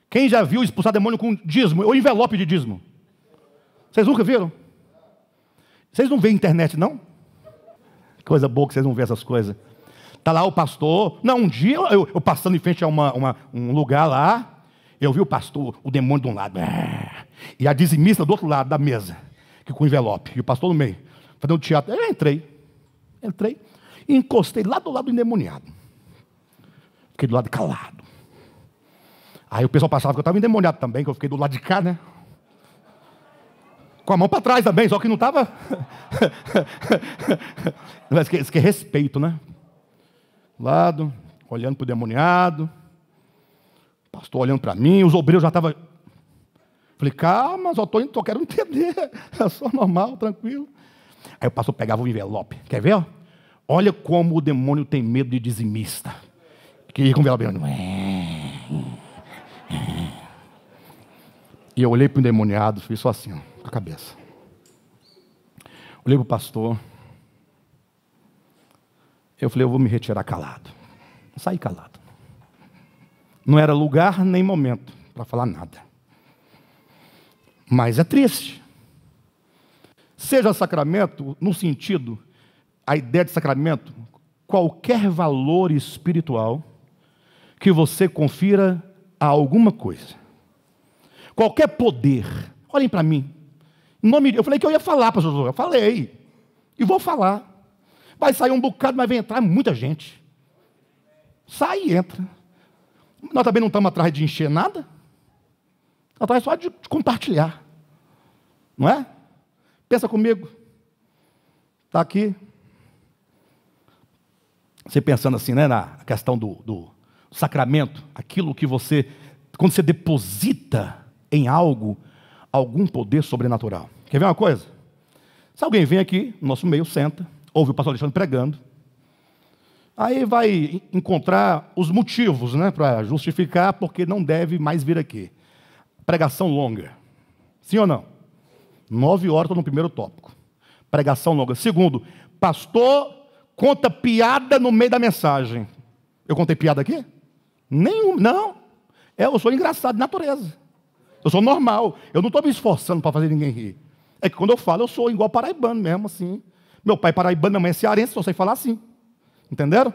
Quem já viu expulsar demônio com dízimo? Ou envelope de dízimo? Vocês nunca viram? Vocês não veem internet, não? Coisa boa que vocês não veem essas coisas. Está lá o pastor. Não, um dia eu passando em frente a um lugar lá, eu vi o pastor, o demônio de um lado, e a dizimista do outro lado da mesa, que com envelope, e o pastor no meio, fazendo teatro. Eu entrei, e encostei lá do lado do endemoniado. Fiquei do lado calado. Aí o pessoal passava que eu estava endemoniado também, que eu fiquei do lado de cá, né? Com a mão para trás também, só que não estava. Isso que é respeito, né? Lado, olhando para o demoniado. O pastor olhando para mim, os obreiros já estavam. Falei, calma, só quero entender. É só normal, tranquilo. Aí o pastor pegava o envelope. Quer ver? Olha como o demônio tem medo de dizimista. Que ia com o envelope. E eu olhei para o endemoniado, fiz só assim, ó, com a cabeça. Olhei para o pastor. Eu falei, eu vou me retirar calado. Saí calado. Não era lugar nem momento para falar nada. Mas é triste. Seja sacramento, no sentido, a ideia de sacramento, qualquer valor espiritual que você confira a alguma coisa. Qualquer poder. Olhem para mim. Eu falei que eu ia falar, pastor Josué. Eu falei. E vou falar. Vai sair um bocado, mas vai entrar muita gente. Sai e entra. Nós também não estamos atrás de encher nada. Nós estamos só de compartilhar. Não é? Pensa comigo. Está aqui. Você pensando assim, né? Na questão do sacramento. Aquilo que você... Quando você deposita em algo, algum poder sobrenatural. Quer ver uma coisa? Se alguém vem aqui, no nosso meio, senta, ouve o pastor Alexandre pregando, aí vai encontrar os motivos, né, para justificar porque não deve mais vir aqui. Pregação longa. Sim ou não? 9 horas, estou no primeiro tópico. Pregação longa. Segundo, pastor conta piada no meio da mensagem. Eu contei piada aqui? Nenhum, não. Eu sou engraçado de natureza. Eu sou normal. Eu não estou me esforçando para fazer ninguém rir. É que quando eu falo, eu sou igual paraibano mesmo, assim. Meu pai é paraibano, minha mãe é cearense, só sei falar assim. Entenderam?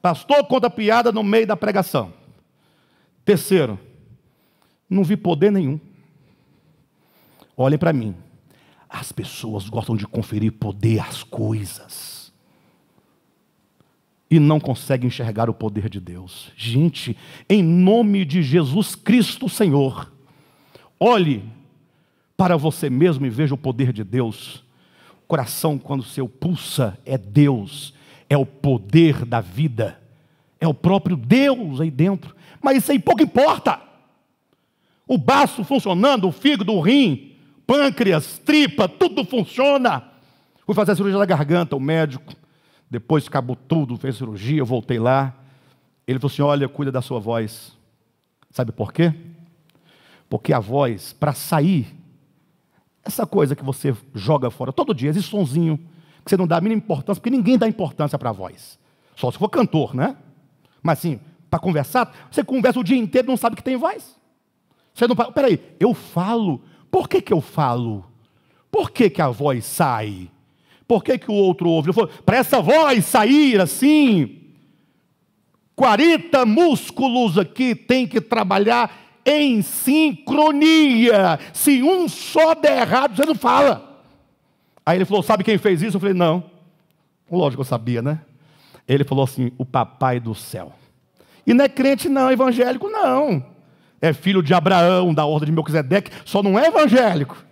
Pastor conta piada no meio da pregação. Terceiro, não vi poder nenhum. Olhem para mim. As pessoas gostam de conferir poder às coisas e não conseguem enxergar o poder de Deus. Gente, em nome de Jesus Cristo Senhor, olhe para você mesmo e veja o poder de Deus. O coração, quando seu pulsa, é Deus, é o poder da vida, é o próprio Deus aí dentro. Mas isso aí pouco importa. O baço funcionando, o fígado, o rim, pâncreas, tripa, tudo funciona. Fui fazer a cirurgia da garganta, o médico, depois acabou tudo, fez cirurgia, eu voltei lá. Ele falou assim, olha, cuida da sua voz. Sabe por quê? Porque a voz, para sair, essa coisa que você joga fora todo dia, esse sonzinho, que você não dá a mínima importância, porque ninguém dá importância para a voz. Só se for cantor, né? Mas assim, para conversar, você conversa o dia inteiro e não sabe que tem voz. Você não... Peraí, eu falo. Por que eu falo? Por que a voz sai? Por que o outro ouve? Para essa voz sair assim, 40 músculos aqui tem que trabalhar em sincronia. Se um só der errado, você não fala. Aí ele falou, sabe quem fez isso? Eu falei, não. Lógico, eu sabia, né? Ele falou assim, o papai do céu. E não é crente não, evangélico não. É filho de Abraão, da ordem de Melquisedeque, só não é evangélico.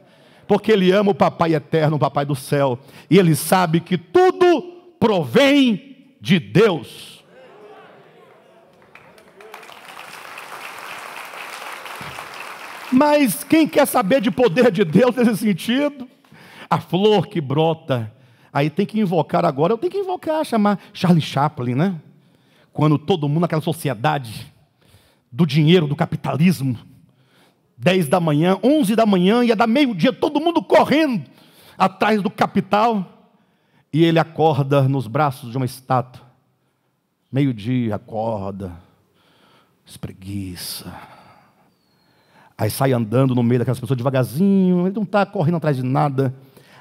Porque ele ama o papai eterno, o papai do céu. E ele sabe que tudo provém de Deus. Mas quem quer saber de poder de Deus nesse sentido? A flor que brota. Aí tem que invocar agora, eu tenho que invocar, chamar Charlie Chaplin, né? Quando todo mundo naquela sociedade do dinheiro, do capitalismo, 10 da manhã, 11 da manhã, ia dar meio-dia, todo mundo correndo atrás do capital, e ele acorda nos braços de uma estátua. Meio-dia, acorda, espreguiça. Aí sai andando no meio daquelas pessoas devagarzinho, ele não está correndo atrás de nada.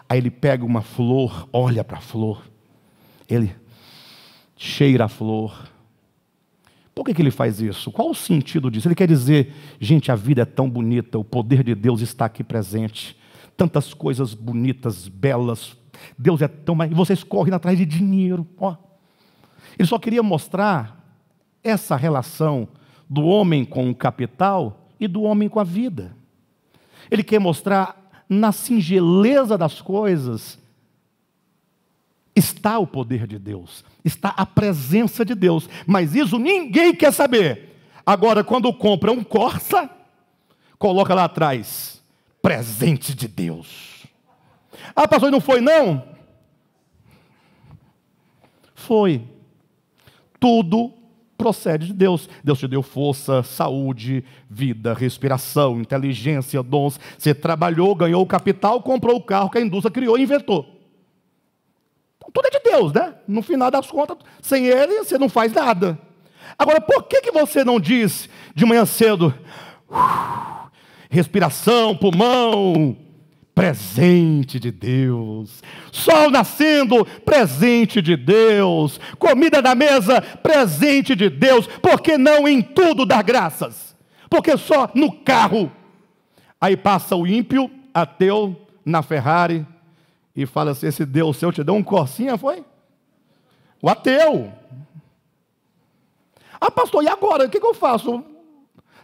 Aí ele pega uma flor, olha para a flor, ele cheira a flor. Por que ele faz isso? Qual o sentido disso? Ele quer dizer, gente, a vida é tão bonita, o poder de Deus está aqui presente, tantas coisas bonitas, belas, Deus é tão... E vocês correm atrás de dinheiro. Ó. Ele só queria mostrar essa relação do homem com o capital e do homem com a vida. Ele quer mostrar na singeleza das coisas está o poder de Deus, está a presença de Deus, mas isso ninguém quer saber. Agora, quando compra um Corsa, coloca lá atrás, presente de Deus. Ah, pastor, não foi não? Foi. Tudo procede de Deus. Deus te deu força, saúde, vida, respiração, inteligência, dons. Você trabalhou, ganhou o capital, comprou o carro que a indústria criou e inventou. Tudo é de Deus, né? No final das contas, sem Ele, você não faz nada. Agora, por que você não diz de manhã cedo, respiração, pulmão, presente de Deus, sol nascendo, presente de Deus, comida na mesa, presente de Deus, por que não em tudo dar graças? Porque só no carro. Aí passa o ímpio, ateu, na Ferrari, e fala assim, esse Deus seu te deu um Corsinha, foi? O ateu. Ah, pastor, e agora? O que eu faço?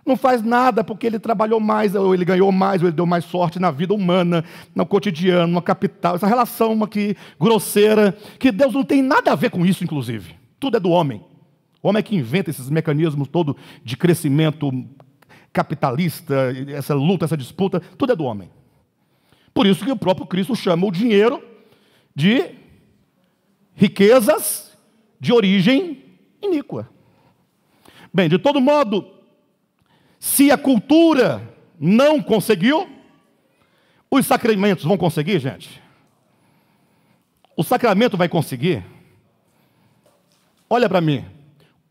Não faz nada, porque ele trabalhou mais, ou ele ganhou mais, ou ele deu mais sorte na vida humana, no cotidiano, na capital. Essa relação aqui, grosseira, que Deus não tem nada a ver com isso, inclusive. Tudo é do homem. O homem é que inventa esses mecanismos todos de crescimento capitalista, essa luta, essa disputa, tudo é do homem. Por isso que o próprio Cristo chama o dinheiro de riquezas de origem iníqua. Bem, de todo modo, se a cultura não conseguiu, os sacramentos vão conseguir, gente? O sacramento vai conseguir? Olha para mim.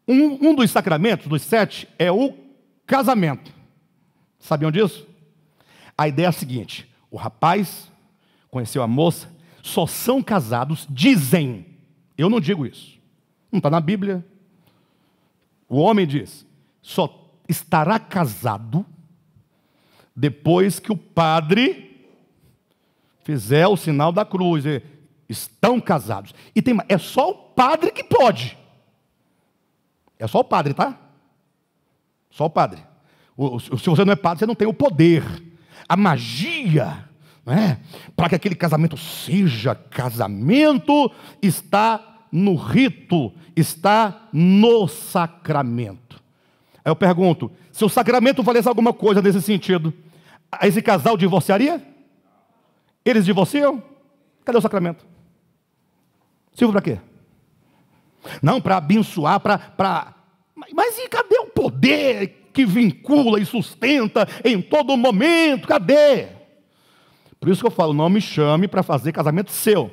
Um dos sacramentos, dos 7, é o casamento. Sabiam disso? A ideia é a seguinte: o rapaz conheceu a moça, só são casados, dizem, eu não digo isso, não está na Bíblia. O homem diz, só estará casado depois que o padre fizer o sinal da cruz. Estão casados. E é só o padre que pode. É só o padre, tá? Só o padre. Se você não é padre, você não tem o poder, a magia, né? Para que aquele casamento seja casamento, está no rito, está no sacramento. Aí eu pergunto, se o sacramento valesse alguma coisa nesse sentido, esse casal divorciaria? Eles divorciam? Cadê o sacramento? Serve para quê? Não, para abençoar, mas e cadê o poder que vincula e sustenta em todo momento? Cadê? Por isso que eu falo, não me chame para fazer casamento seu.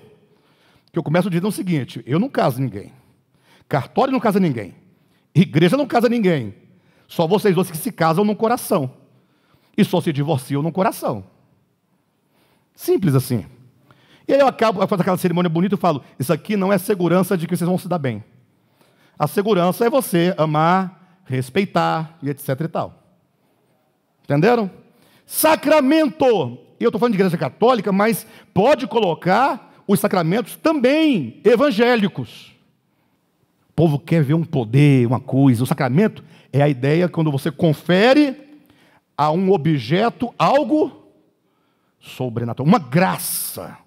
Que eu começo dizendo o seguinte: eu não caso ninguém, cartório não casa ninguém, igreja não casa ninguém, só vocês dois que se casam no coração, e só se divorciam no coração. Simples assim. E aí eu faço aquela cerimônia bonita e falo, isso aqui não é segurança de que vocês vão se dar bem. A segurança é você amar, respeitar e etc e tal. Entenderam? Sacramento. Eu estou falando de igreja católica, mas pode colocar os sacramentos também evangélicos. O povo quer ver um poder, uma coisa. O sacramento é a ideia quando você confere a um objeto algo sobrenatural, uma graça.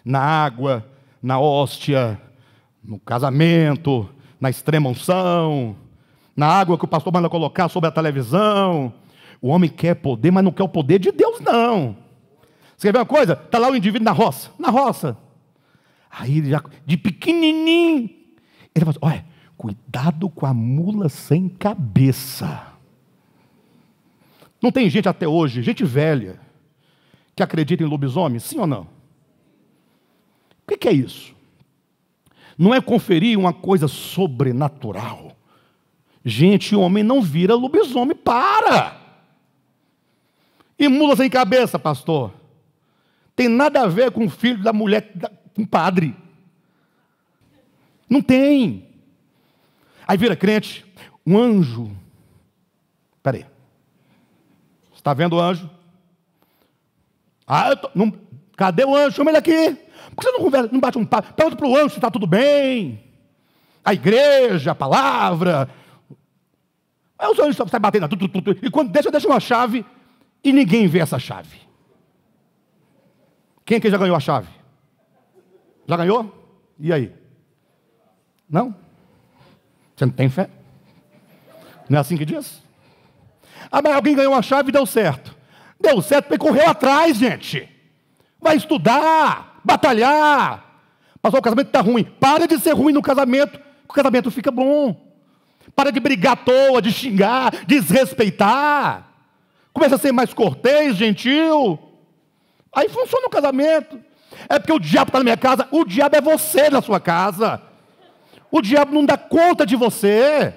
Na água, na hóstia, no casamento, na extrema-unção, na água que o pastor manda colocar sobre a televisão. O homem quer poder, mas não quer o poder de Deus, não. Você quer ver uma coisa? Está lá o indivíduo na roça. Aí ele já, de pequenininho, ele fala assim, olha, cuidado com a mula sem cabeça. Não tem gente até hoje, gente velha, que acredita em lobisomem, sim ou não? O que é isso? Não é conferir uma coisa sobrenatural. Gente, homem não vira lobisomem, para! E mula sem cabeça, pastor? Tem nada a ver com o filho da mulher, com o padre. Não tem. Aí vira crente, um anjo. Espera aí. Você está vendo o anjo? Cadê o anjo? Chama ele aqui. Por que você não conversa, não bate um papo? Pergunta para o anjo se está tudo bem. A igreja, a palavra. Aí os anjos saem batendo. E quando deixa uma chave e ninguém vê essa chave. Quem aqui já ganhou a chave? Já ganhou? E aí? Não? Você não tem fé? Não é assim que diz? Ah, mas alguém ganhou a chave e deu certo. Deu certo porque correu atrás, gente. Vai estudar, batalhar. Passou, o casamento está ruim. Para de ser ruim no casamento, que o casamento fica bom. Para de brigar à toa, de xingar, desrespeitar. Começa a ser mais cortês, gentil. Aí funciona o casamento. É porque o diabo está na minha casa. O diabo é você na sua casa. O diabo não dá conta de você.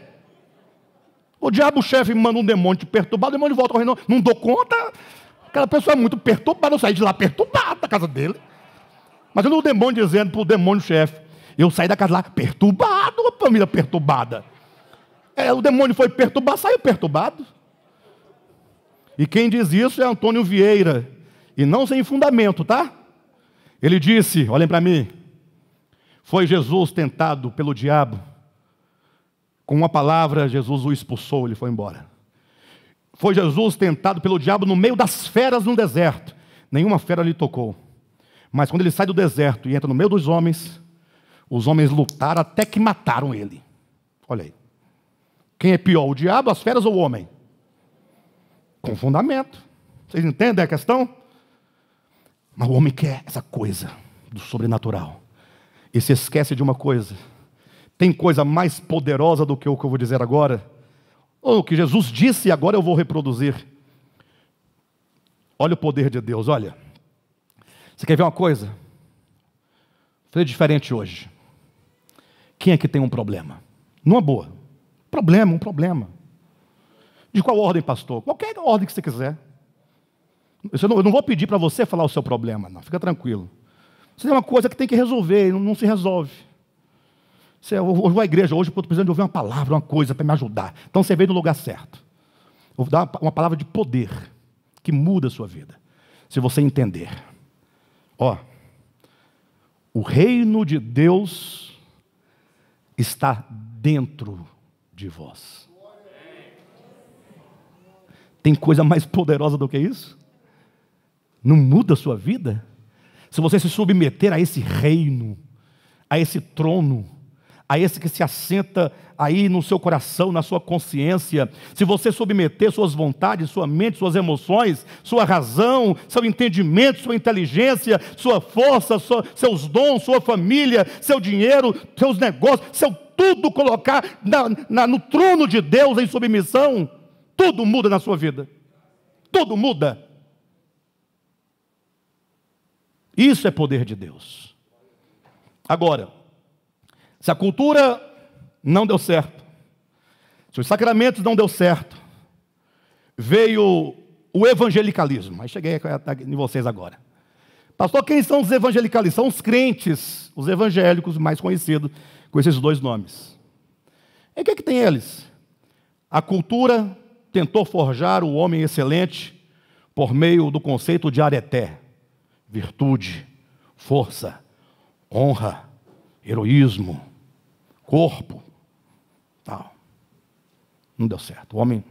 O diabo, o chefe, manda um demônio te perturbar, o demônio volta correndo. Não dou conta. Aquela pessoa é muito perturbada. Eu saí de lá perturbado da casa dele. Mas eu não o demônio dizendo para o demônio chefe. Eu saí da casa lá perturbado, a família perturbada. O demônio foi perturbar, saiu perturbado. E quem diz isso é Antônio Vieira. E não sem fundamento, tá? Ele disse, olhem para mim. Foi Jesus tentado pelo diabo. Com uma palavra, Jesus o expulsou, ele foi embora. Foi Jesus tentado pelo diabo no meio das feras no deserto. Nenhuma fera lhe tocou. Mas quando ele sai do deserto e entra no meio dos homens, os homens lutaram até que mataram ele. Olha aí. Quem é pior, o diabo, as feras ou o homem? Com fundamento. Vocês entendem a questão? Mas o homem quer essa coisa do sobrenatural. E se esquece de uma coisa. Tem coisa mais poderosa do que o que eu vou dizer agora? Ou o que Jesus disse e agora eu vou reproduzir. Olha o poder de Deus, olha. Você quer ver uma coisa? Vou fazer diferente hoje. Quem é que tem um problema? Numa boa. Um problema. De qual ordem, pastor? Qualquer ordem que você quiser. Eu não vou pedir para você falar o seu problema, não. Fica tranquilo. Isso é uma coisa que tem que resolver, não se resolve. Eu vou à igreja hoje porque eu estou precisando de ouvir uma palavra, uma coisa para me ajudar. Então você veio no lugar certo. Eu vou dar uma palavra de poder que muda a sua vida. Se você entender. O reino de Deus está dentro de vós. Tem coisa mais poderosa do que isso? Não muda a sua vida? Se você se submeter a esse reino, a esse trono, a esse que se assenta aí no seu coração, na sua consciência, se você submeter suas vontades, sua mente, suas emoções, sua razão, seu entendimento, sua inteligência, sua força, seus dons, sua família, seu dinheiro, seus negócios, seu tudo colocar no trono de Deus em submissão, tudo muda na sua vida. Tudo muda. Isso é poder de Deus. Agora, se a cultura não deu certo, se os sacramentos não deu certo, veio o evangelicalismo. Aí cheguei em vocês agora. Pastor, quem são os evangelicalistas? São os crentes, os evangélicos mais conhecidos, com esses dois nomes. E o que tem eles? A cultura tentou forjar o homem excelente por meio do conceito de areté, virtude, força, honra, heroísmo, corpo, tal. Não deu certo. O homem,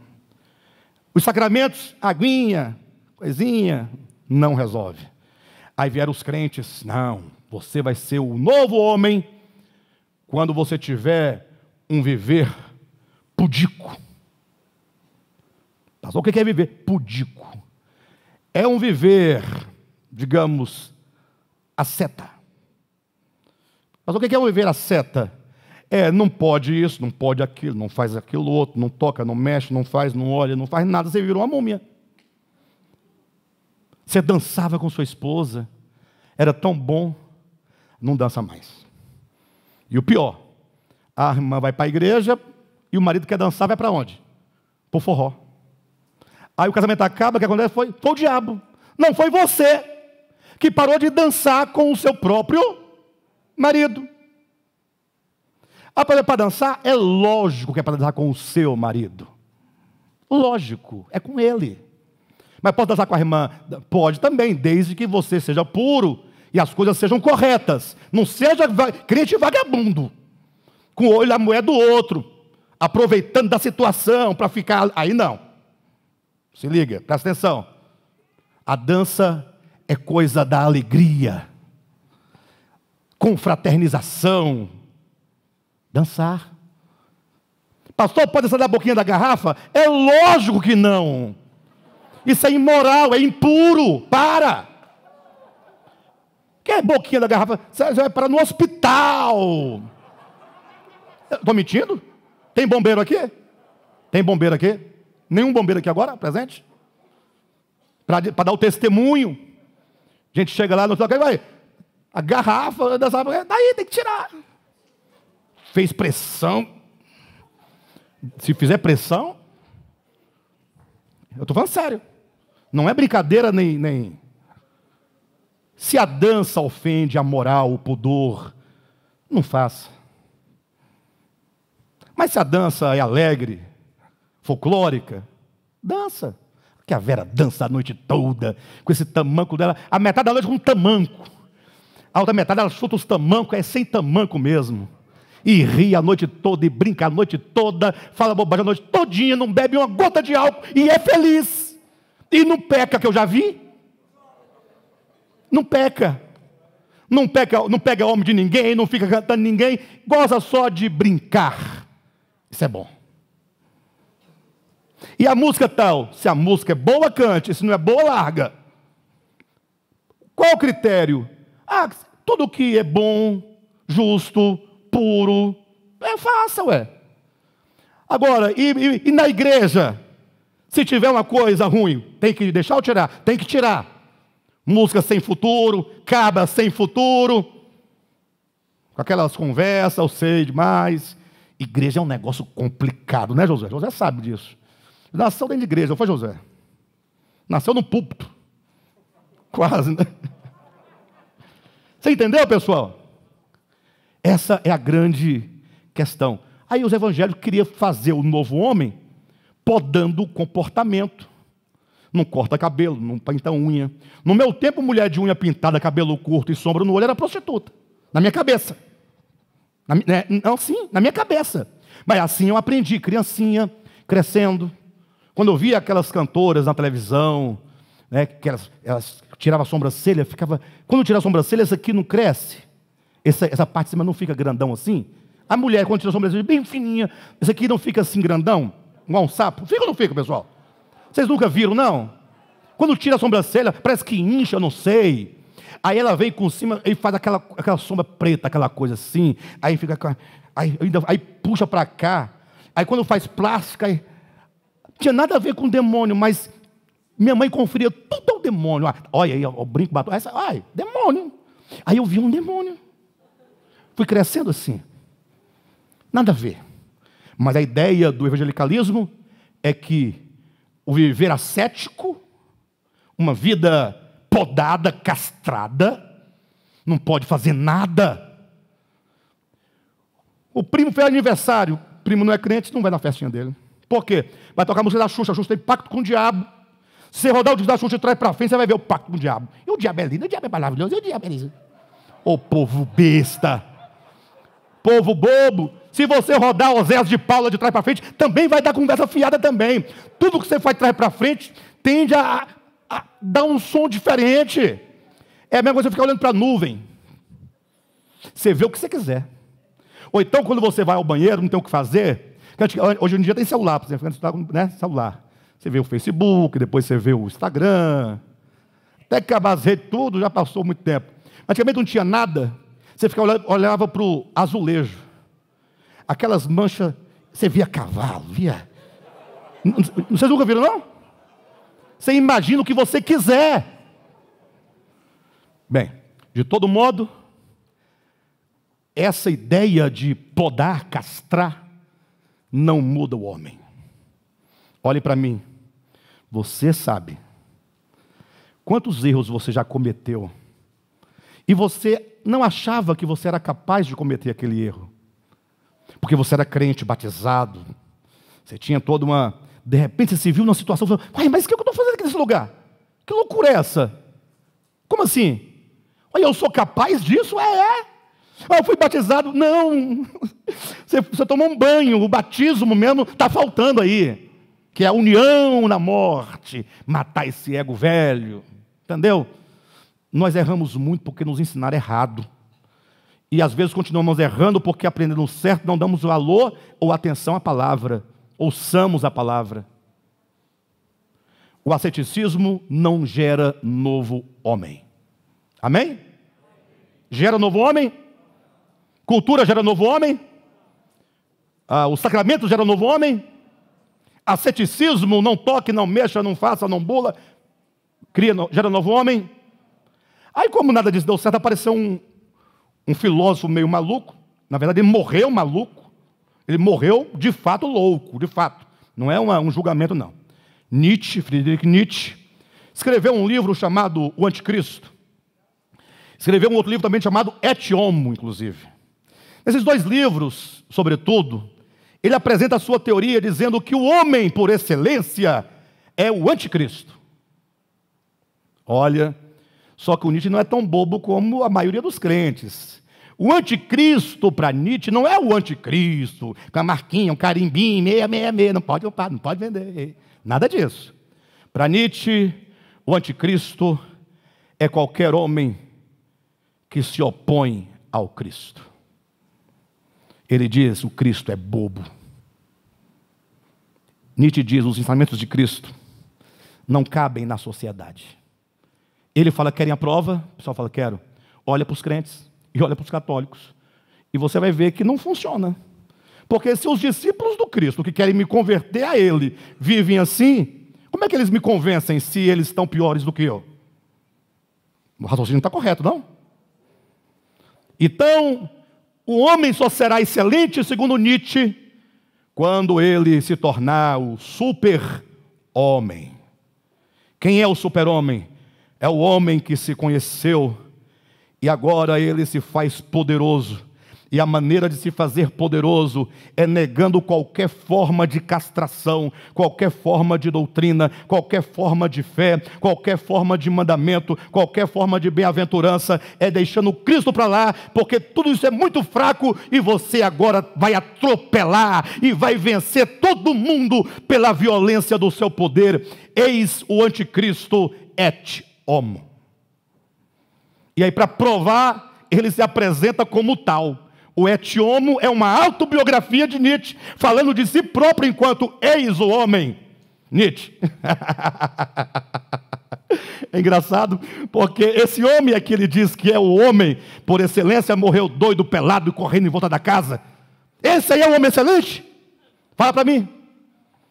os sacramentos, aguinha, coisinha, não resolve. Aí vieram os crentes, não, você vai ser o novo homem quando você tiver um viver pudico. Pastor, o que é viver pudico? É um viver, digamos, asceta. Mas o que é um viver asceta? Não pode isso, não pode aquilo, não faz aquilo outro, não toca, não mexe, não faz, não olha, não faz nada, você virou uma múmia. Você dançava com sua esposa, era tão bom, não dança mais. E o pior, a irmã vai para a igreja e o marido quer dançar, vai para onde? Para o forró. Aí o casamento acaba, o que acontece foi o diabo. Não foi você que parou de dançar com o seu próprio marido. Para dançar, é lógico que é para dançar com o seu marido. Lógico, é com ele. Mas pode dançar com a irmã? Pode também, desde que você seja puro e as coisas sejam corretas. Não seja crente vagabundo, com o olho na moeda do outro, aproveitando da situação para ficar... Aí não. Se liga, presta atenção. A dança é coisa da alegria, confraternização. Dançar. Pastor, pode dançar da boquinha da garrafa? É lógico que não. Isso é imoral, é impuro. Para. Que é boquinha da garrafa? Você vai parar no hospital. Estou mentindo? Tem bombeiro aqui? Tem bombeiro aqui? Nenhum bombeiro aqui agora, presente? Para dar o testemunho. A gente chega lá no hospital, vai, a garrafa, daí tem que tirar. Fez pressão. Se fizer pressão, eu estou falando sério. Não é brincadeira nem... Se a dança ofende a moral, o pudor, não faça. Mas se a dança é alegre, folclórica, dança. Que a Vera dança a noite toda, com esse tamanco dela, a metade da noite com um tamanco. A outra metade ela chuta os tamancos, é sem tamanco mesmo. E ri a noite toda, e brinca a noite toda, fala bobagem a noite todinha, não bebe uma gota de álcool, e é feliz. E não peca, que eu já vi. Não peca. Não pega homem de ninguém, não fica cantando ninguém, goza só de brincar. Isso é bom. E a música tal, se a música é boa, cante, se não é boa, larga. Qual o critério? Tudo que é bom, justo, puro, faça, ué. Agora, e na igreja? Se tiver uma coisa ruim, tem que deixar ou tirar? Tem que tirar. Música sem futuro, cabra sem futuro, com aquelas conversas, eu sei demais. Igreja é um negócio complicado, né, José? José sabe disso. Nasceu dentro de igreja, não foi, José? Nasceu no púlpito. Quase, né? Você entendeu, pessoal? Essa é a grande questão. Aí os evangélicos queriam fazer o novo homem podando o comportamento. Não corta cabelo, não pinta unha. No meu tempo, mulher de unha pintada, cabelo curto e sombra no olho era prostituta. Na minha cabeça. Não, sim, na minha cabeça. Mas assim eu aprendi, criancinha, crescendo. Quando eu via aquelas cantoras na televisão, né, que elas tiravam a sobrancelha, ficava... Quando tira a sobrancelha, essa aqui não cresce. Essa parte de cima não fica grandão assim. A mulher, quando tira a sobrancelha, bem fininha, essa aqui não fica assim grandão, igual um sapo. Fica ou não fica, pessoal? Vocês nunca viram, não? Quando tira a sobrancelha, parece que incha, eu não sei. Aí ela vem com cima e faz aquela sombra preta, aquela coisa assim. Aí fica... Aí puxa para cá. Aí quando faz plástica... Não tinha nada a ver com demônio, mas minha mãe conferia tudo ao demônio. Olha aí, o brinco bateu. Ai, demônio. Aí eu vi um demônio. Fui crescendo assim. Nada a ver. Mas a ideia do evangelicalismo é que o viver ascético, uma vida podada, castrada, não pode fazer nada. O primo fez aniversário. O primo não é crente, não vai na festinha dele. Por quê? Vai tocar a música da Xuxa. A Xuxa tem pacto com o diabo. Se você rodar o disco da Xuxa e traz para frente, você vai ver o pacto com o diabo. E o diabo é lindo, o diabo é maravilhoso, e o diabo é lindo. Ô povo besta. Povo bobo. Se você rodar Oséias de Paula de trás para frente, também vai dar conversa fiada também. Tudo que você faz de trás para frente tende a dar um som diferente. É a mesma coisa que você ficar olhando para a nuvem. Você vê o que você quiser. Ou então, quando você vai ao banheiro, não tem o que fazer. Hoje em dia tem celular, por exemplo, né? Celular. Você vê o Facebook, depois você vê o Instagram. Até que acabar as redes, tudo já passou muito tempo. Antigamente não tinha nada. Você olhava para o azulejo. Aquelas manchas, você via cavalo, via... Vocês nunca viram, não? Você imagina o que você quiser. Bem, de todo modo, essa ideia de podar, castrar, não muda o homem. Olhe para mim. Você sabe quantos erros você já cometeu e você não achava que você era capaz de cometer aquele erro. Porque você era crente, batizado. Você tinha toda uma... De repente você se viu numa situação, falou, mas o que eu estou fazendo aqui nesse lugar? Que loucura é essa? Como assim? Olha, eu sou capaz disso? Eu fui batizado? Não. Você tomou um banho, o batismo mesmo está faltando aí. Que é a união na morte, matar esse ego velho. Entendeu? Nós erramos muito porque nos ensinaram errado. E às vezes continuamos errando porque aprendendo certo, não damos valor ou atenção à palavra. Ouçamos a palavra. O asceticismo não gera novo homem. Amém? Gera novo homem? Cultura gera novo homem? O sacramento gera novo homem? Asceticismo, não toque, não mexa, não faça, não bula, gera novo homem? Aí como nada disso deu certo, apareceu um filósofo meio maluco. Na verdade ele morreu maluco. Ele morreu de fato louco, de fato. Não é um julgamento não. Friedrich Nietzsche, escreveu um livro chamado O Anticristo. Escreveu um outro livro também chamado Et Homo, inclusive. Nesses dois livros, sobretudo, ele apresenta a sua teoria dizendo que o homem, por excelência, é o anticristo. Olha, só que o Nietzsche não é tão bobo como a maioria dos crentes. O anticristo, para Nietzsche, não é o anticristo, com a marquinha, um carimbinho, 666, não pode vender. Nada disso. Para Nietzsche, o anticristo é qualquer homem que se opõe ao Cristo. Ele diz, o Cristo é bobo. Nietzsche diz, os ensinamentos de Cristo não cabem na sociedade. Ele fala, querem a prova? O pessoal fala, quero. Olha para os crentes e olha para os católicos. E você vai ver que não funciona. Porque se os discípulos do Cristo, que querem me converter a Ele, vivem assim, como é que eles me convencem se eles estão piores do que eu? O raciocínio não está correto, não? Então, o homem só será excelente, segundo Nietzsche, quando ele se tornar o super-homem. Quem é o super-homem? É o homem que se conheceu e agora ele se faz poderoso. E a maneira de se fazer poderoso é negando qualquer forma de castração, qualquer forma de doutrina, qualquer forma de fé, qualquer forma de mandamento, qualquer forma de bem-aventurança, é deixando Cristo para lá, porque tudo isso é muito fraco e você agora vai atropelar e vai vencer todo mundo pela violência do seu poder. Eis o anticristo et homo. E aí, para provar, ele se apresenta como tal. O et homo é uma autobiografia de Nietzsche, falando de si próprio enquanto eis o homem. Nietzsche. É engraçado, porque esse homem que ele diz que é o homem, por excelência, morreu doido, pelado e correndo em volta da casa. Esse aí é o homem excelente? Fala para mim.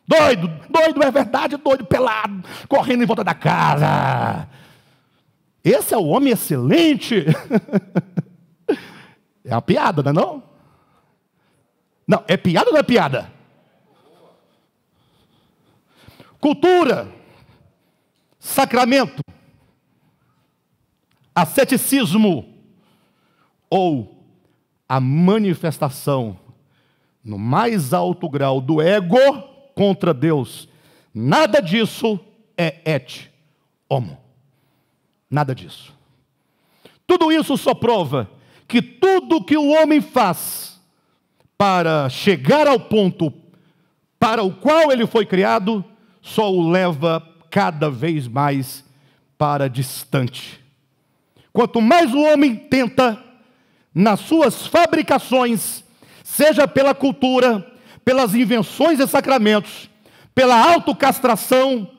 Doido, doido é verdade, doido, pelado, correndo em volta da casa. Esse é o homem excelente? É uma piada, não é não? Não, é piada ou não é piada? Cultura, sacramento, asceticismo ou a manifestação no mais alto grau do ego contra Deus. Nada disso é et homo. Nada disso. Tudo isso só prova que tudo que o homem faz para chegar ao ponto para o qual ele foi criado, só o leva cada vez mais para distante. Quanto mais o homem tenta, nas suas fabricações, seja pela cultura, pelas invenções e sacramentos, pela autocastração,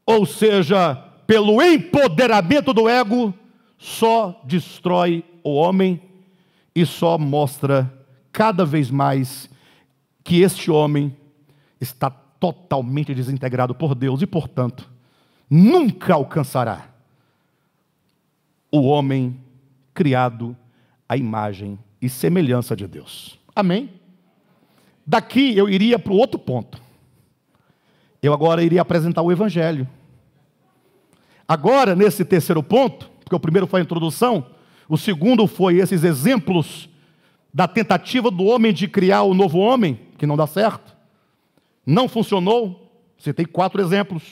ou seja, pelo empoderamento do ego, só destrói o homem e só mostra cada vez mais que este homem está totalmente desintegrado por Deus e, portanto, nunca alcançará o homem criado à imagem e semelhança de Deus. Amém? Daqui eu iria para o outro ponto. Eu agora iria apresentar o Evangelho. Agora, nesse terceiro ponto, porque o primeiro foi a introdução, o segundo foi esses exemplos da tentativa do homem de criar o novo homem, que não dá certo, não funcionou. Citei 4 exemplos.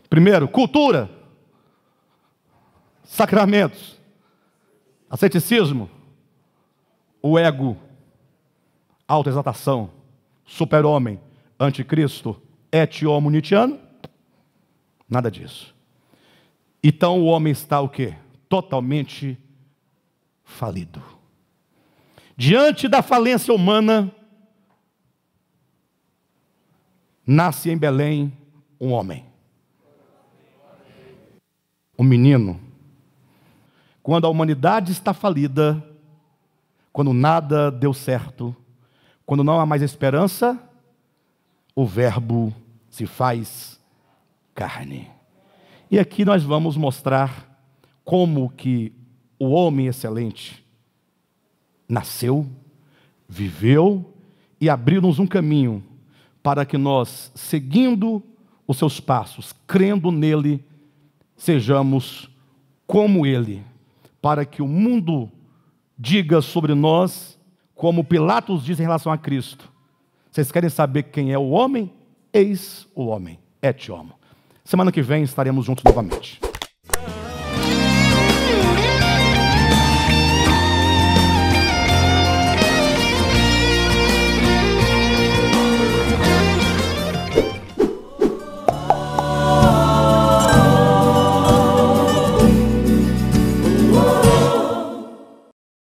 Primeiro, cultura, sacramentos, asceticismo, o ego, autoexaltação, super-homem, anticristo, et homo nietzschiano, nada disso. Então o homem está o quê? Totalmente falido. Diante da falência humana, nasce em Belém um homem. Um menino. Quando a humanidade está falida, quando nada deu certo, quando não há mais esperança, o verbo se faz carne. E aqui nós vamos mostrar como que o homem excelente nasceu, viveu e abriu-nos um caminho para que nós, seguindo os seus passos, crendo nele, sejamos como ele, para que o mundo diga sobre nós, como Pilatos diz em relação a Cristo. Vocês querem saber quem é o homem? Eis o homem, et homo. Semana que vem estaremos juntos novamente.